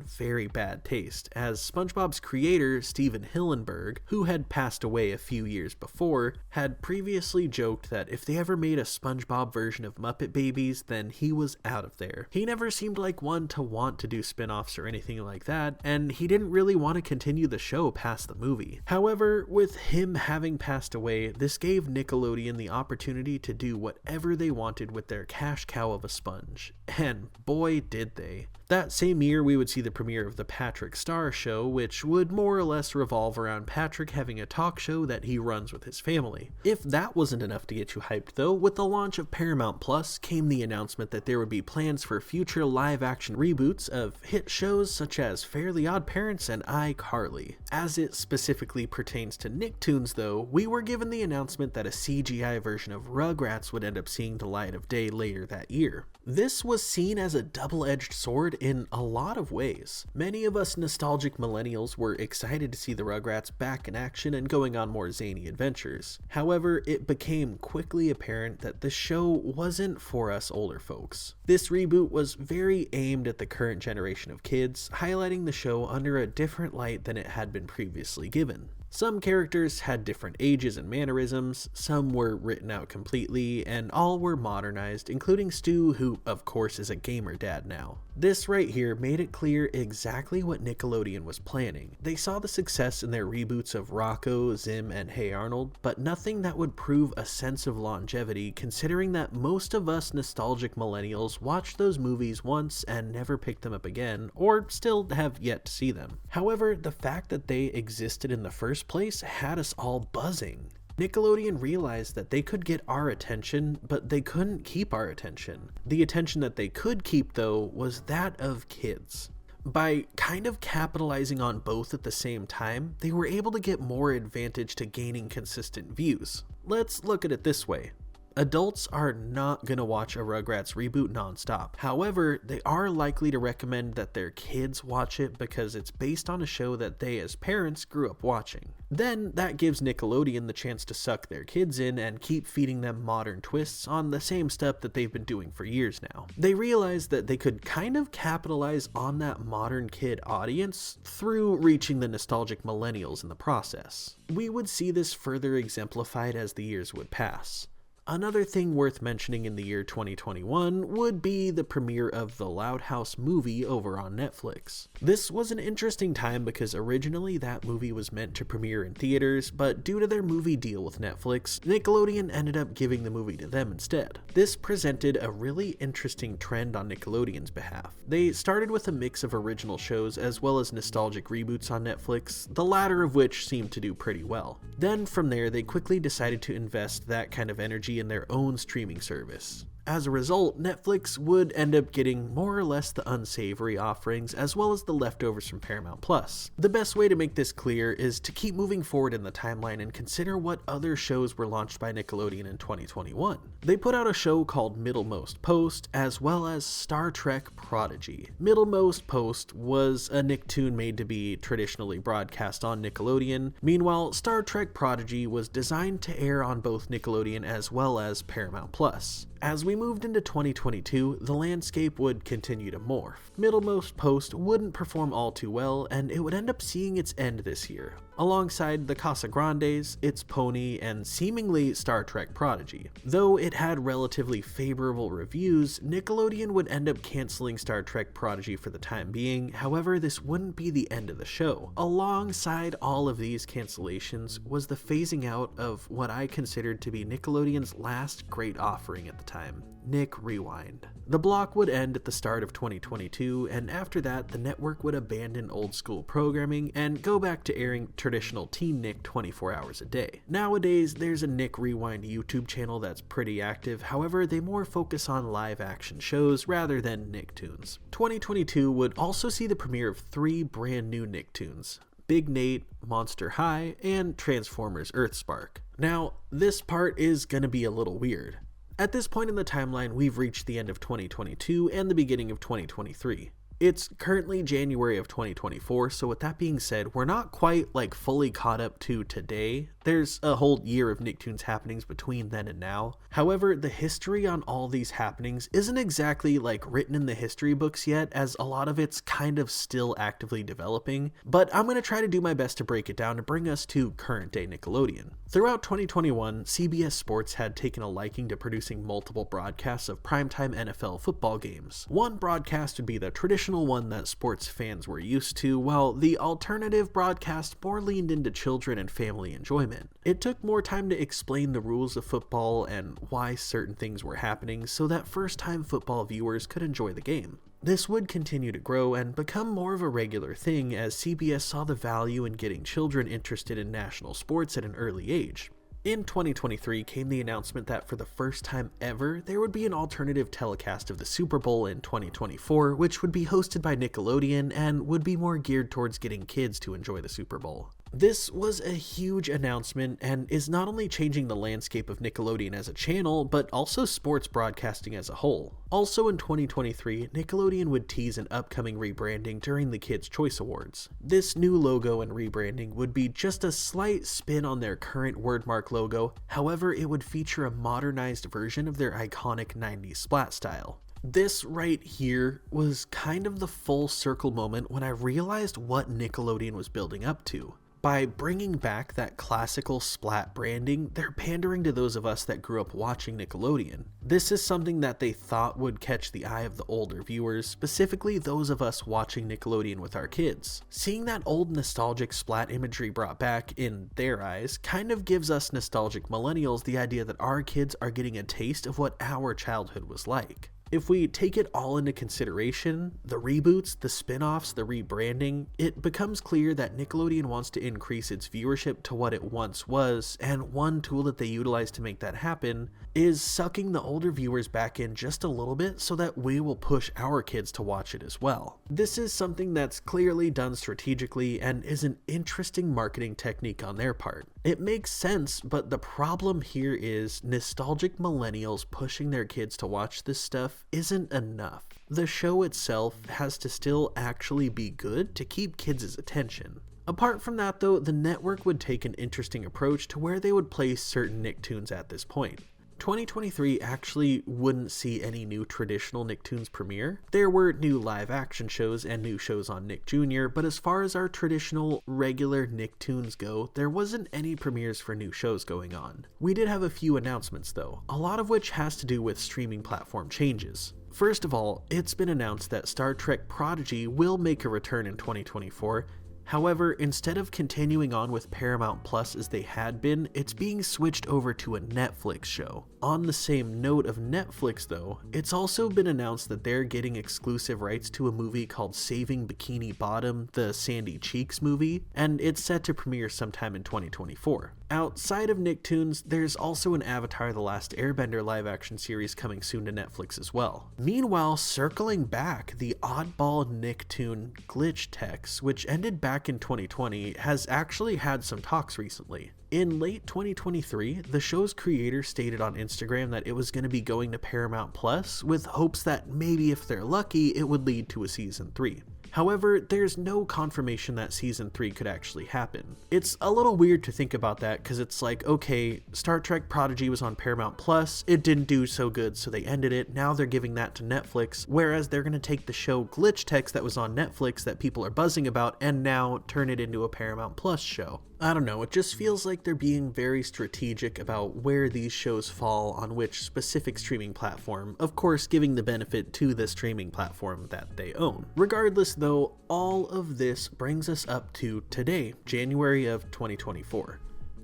B: very bad taste, as SpongeBob's creator, Steven Hillenburg, who had passed away a few years before, had previously joked that if they ever made a SpongeBob version of Muppet Babies, then he was out of there. He never seemed like one to want to do spin-offs or anything like that, and he didn't really want to continue the show past the movie. However, with him having passed away, this gave Nickelodeon the opportunity to do whatever they wanted with their cash cow of a sponge. And boy did they. That same year, we would see the premiere of the Patrick Star Show, which would more or less revolve around Patrick having a talk show that he runs with his family. If that wasn't enough to get you hyped though, with the launch of Paramount Plus came the announcement that there would be plans for future live-action reboots of hit shows such as Fairly Odd Parents and iCarly. As it specifically pertains to Nicktoons though, we were given the announcement that a CGI version of Rugrats would end up seeing the light of day later that year. This was seen as a double-edged sword in a lot of ways. Many of us nostalgic millennials were excited to see the Rugrats back in action and going on more zany adventures. However, it became quickly apparent that the show wasn't for us older folks. This reboot was very aimed at the current generation of kids, highlighting the show under a different light than it had been previously given. Some characters had different ages and mannerisms, some were written out completely, and all were modernized, including Stu, who of course is a gamer dad now. This right here made it clear exactly what Nickelodeon was planning. They saw the success in their reboots of Rocco, Zim, and Hey Arnold, but nothing that would prove a sense of longevity, considering that most of us nostalgic millennials watched those movies once and never picked them up again, or still have yet to see them. However, the fact that they existed in the first place had us all buzzing. Nickelodeon realized that they could get our attention, but they couldn't keep our attention. The attention that they could keep, though, was that of kids. By kind of capitalizing on both at the same time, they were able to get more advantage to gaining consistent views. Let's look at it this way. Adults are not going to watch a Rugrats reboot nonstop. However, they are likely to recommend that their kids watch it because it's based on a show that they as parents grew up watching. Then that gives Nickelodeon the chance to suck their kids in and keep feeding them modern twists on the same stuff that they've been doing for years now. They realized that they could kind of capitalize on that modern kid audience through reaching the nostalgic millennials in the process. We would see this further exemplified as the years would pass. Another thing worth mentioning in the year 2021 would be the premiere of the Loud House movie over on Netflix. This was an interesting time because originally that movie was meant to premiere in theaters, but due to their movie deal with Netflix, Nickelodeon ended up giving the movie to them instead. This presented a really interesting trend on Nickelodeon's behalf. They started with a mix of original shows as well as nostalgic reboots on Netflix, the latter of which seemed to do pretty well. Then from there, they quickly decided to invest that kind of energy in their own streaming service. As a result, Netflix would end up getting more or less the unsavory offerings as well as the leftovers from Paramount Plus. The best way to make this clear is to keep moving forward in the timeline and consider what other shows were launched by Nickelodeon in 2021. They put out a show called Middlemost Post as well as Star Trek Prodigy. Middlemost Post was a Nicktoon made to be traditionally broadcast on Nickelodeon. Meanwhile, Star Trek Prodigy was designed to air on both Nickelodeon as well as Paramount Plus. As we moved into 2022, the landscape would continue to morph. Middlemost Post wouldn't perform all too well, and it would end up seeing its end this year, alongside the Casa Grandes, It's Pony, and seemingly Star Trek Prodigy. Though it had relatively favorable reviews, Nickelodeon would end up canceling Star Trek Prodigy for the time being. However, this wouldn't be the end of the show. Alongside all of these cancellations was the phasing out of what I considered to be Nickelodeon's last great offering at the time, Nick Rewind. The block would end at the start of 2022, and after that, the network would abandon old school programming and go back to airing traditional Teen Nick 24 hours a day. Nowadays, there's a Nick Rewind YouTube channel that's pretty active, however, they more focus on live action shows rather than Nicktoons. 2022 would also see the premiere of 3 brand new Nicktoons: Big Nate, Monster High, and Transformers Earthspark. Now, this part is gonna be a little weird. At this point in the timeline, we've reached the end of 2022 and the beginning of 2023. It's currently January of 2024, so with that being said, we're not quite fully caught up to today. There's a whole year of Nicktoons happenings between then and now. However, the history on all these happenings isn't exactly written in the history books yet, as a lot of it's kind of still actively developing, but I'm going to try to do my best to break it down to bring us to current day Nickelodeon. Throughout 2021, CBS Sports had taken a liking to producing multiple broadcasts of primetime NFL football games. One broadcast would be the traditional one that sports fans were used to, while the alternative broadcast more leaned into children and family enjoyment. It took more time to explain the rules of football and why certain things were happening so that first-time football viewers could enjoy the game. This would continue to grow and become more of a regular thing as CBS saw the value in getting children interested in national sports at an early age. In 2023 came the announcement that for the first time ever, there would be an alternative telecast of the Super Bowl in 2024, which would be hosted by Nickelodeon and would be more geared towards getting kids to enjoy the Super Bowl. This was a huge announcement and is not only changing the landscape of Nickelodeon as a channel, but also sports broadcasting as a whole. Also in 2023, Nickelodeon would tease an upcoming rebranding during the Kids' Choice Awards. This new logo and rebranding would be just a slight spin on their current wordmark logo, however, it would feature a modernized version of their iconic 90s splat style. This right here was kind of the full circle moment when I realized what Nickelodeon was building up to. By bringing back that classical splat branding, they're pandering to those of us that grew up watching Nickelodeon. This is something that they thought would catch the eye of the older viewers, specifically those of us watching Nickelodeon with our kids. Seeing that old nostalgic splat imagery brought back, in their eyes, kind of gives us nostalgic millennials the idea that our kids are getting a taste of what our childhood was like. If we take it all into consideration, the reboots, the spin-offs, the rebranding, it becomes clear that Nickelodeon wants to increase its viewership to what it once was, and one tool that they utilize to make that happen is sucking the older viewers back in just a little bit so that we will push our kids to watch it as well. This is something that's clearly done strategically and is an interesting marketing technique on their part. It makes sense, but the problem here is nostalgic millennials pushing their kids to watch this stuff isn't enough. The show itself has to still actually be good to keep kids' attention. Apart from that though, the network would take an interesting approach to where they would place certain Nicktoons at this point. 2023 actually wouldn't see any new traditional Nicktoons premiere. There were new live action shows and new shows on Nick Jr., but as far as our traditional regular Nicktoons go, there wasn't any premieres for new shows going on. We did have a few announcements though, a lot of which has to do with streaming platform changes. First of all, it's been announced that Star Trek Prodigy will make a return in 2024. However, instead of continuing on with Paramount Plus as they had been, it's being switched over to a Netflix show. On the same note of Netflix though, it's also been announced that they're getting exclusive rights to a movie called Saving Bikini Bottom, the Sandy Cheeks movie, and it's set to premiere sometime in 2024. Outside of Nicktoons, there's also an Avatar: The Last Airbender live-action series coming soon to Netflix as well. Meanwhile, circling back, the oddball Nicktoon Glitch Tex, which ended back in 2020, has actually had some talks recently. In late 2023, the show's creator stated on Instagram that it was going to be going to Paramount Plus, with hopes that maybe if they're lucky, it would lead to a season 3. However, there's no confirmation that season 3 could actually happen. It's a little weird to think about that because it's like, okay, Star Trek Prodigy was on Paramount Plus, it didn't do so good so they ended it, now they're giving that to Netflix, whereas they're going to take the show Glitch Tex that was on Netflix that people are buzzing about and now turn it into a Paramount Plus show. I don't know, it just feels like they're being very strategic about where these shows fall on which specific streaming platform, of course giving the benefit to the streaming platform that they own. Regardless though, all of this brings us up to today, January of 2024.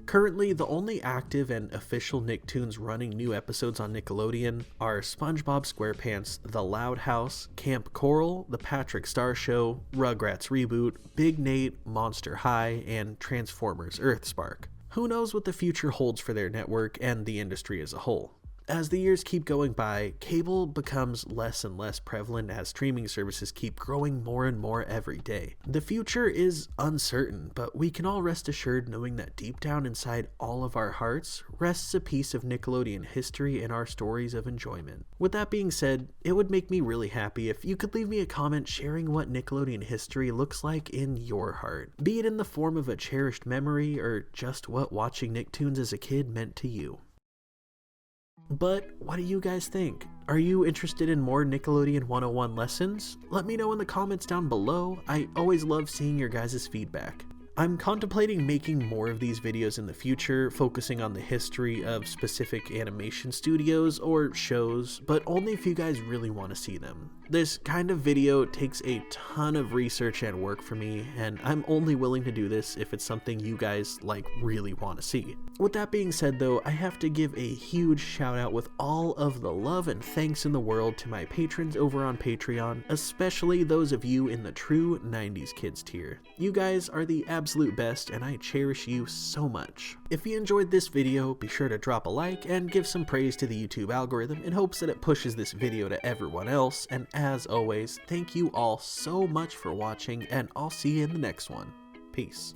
B: Currently, the only active and official Nicktoons running new episodes on Nickelodeon are SpongeBob SquarePants, The Loud House, Camp Coral, The Patrick Star Show, Rugrats Reboot, Big Nate, Monster High, and Transformers Earthspark. Who knows what the future holds for their network and the industry as a whole. As the years keep going by, cable becomes less and less prevalent as streaming services keep growing more and more every day. The future is uncertain, but we can all rest assured knowing that deep down inside all of our hearts rests a piece of Nickelodeon history and our stories of enjoyment. With that being said, it would make me really happy if you could leave me a comment sharing what Nickelodeon history looks like in your heart, be it in the form of a cherished memory or just what watching Nicktoons as a kid meant to you. But what do you guys think? Are you interested in more Nickelodeon 101 lessons? Let me know in the comments down below. I always love seeing your guys' feedback. I'm contemplating making more of these videos in the future, focusing on the history of specific animation studios or shows, but only if you guys really want to see them. This kind of video takes a ton of research and work for me, and I'm only willing to do this if it's something you guys really want to see. With that being said though, I have to give a huge shout out with all of the love and thanks in the world to my patrons over on Patreon, especially those of you in the true 90s kids tier. You guys are the absolute best and I cherish you so much. If you enjoyed this video, be sure to drop a like and give some praise to the YouTube algorithm in hopes that it pushes this video to everyone else, and as always, thank you all so much for watching and I'll see you in the next one. Peace.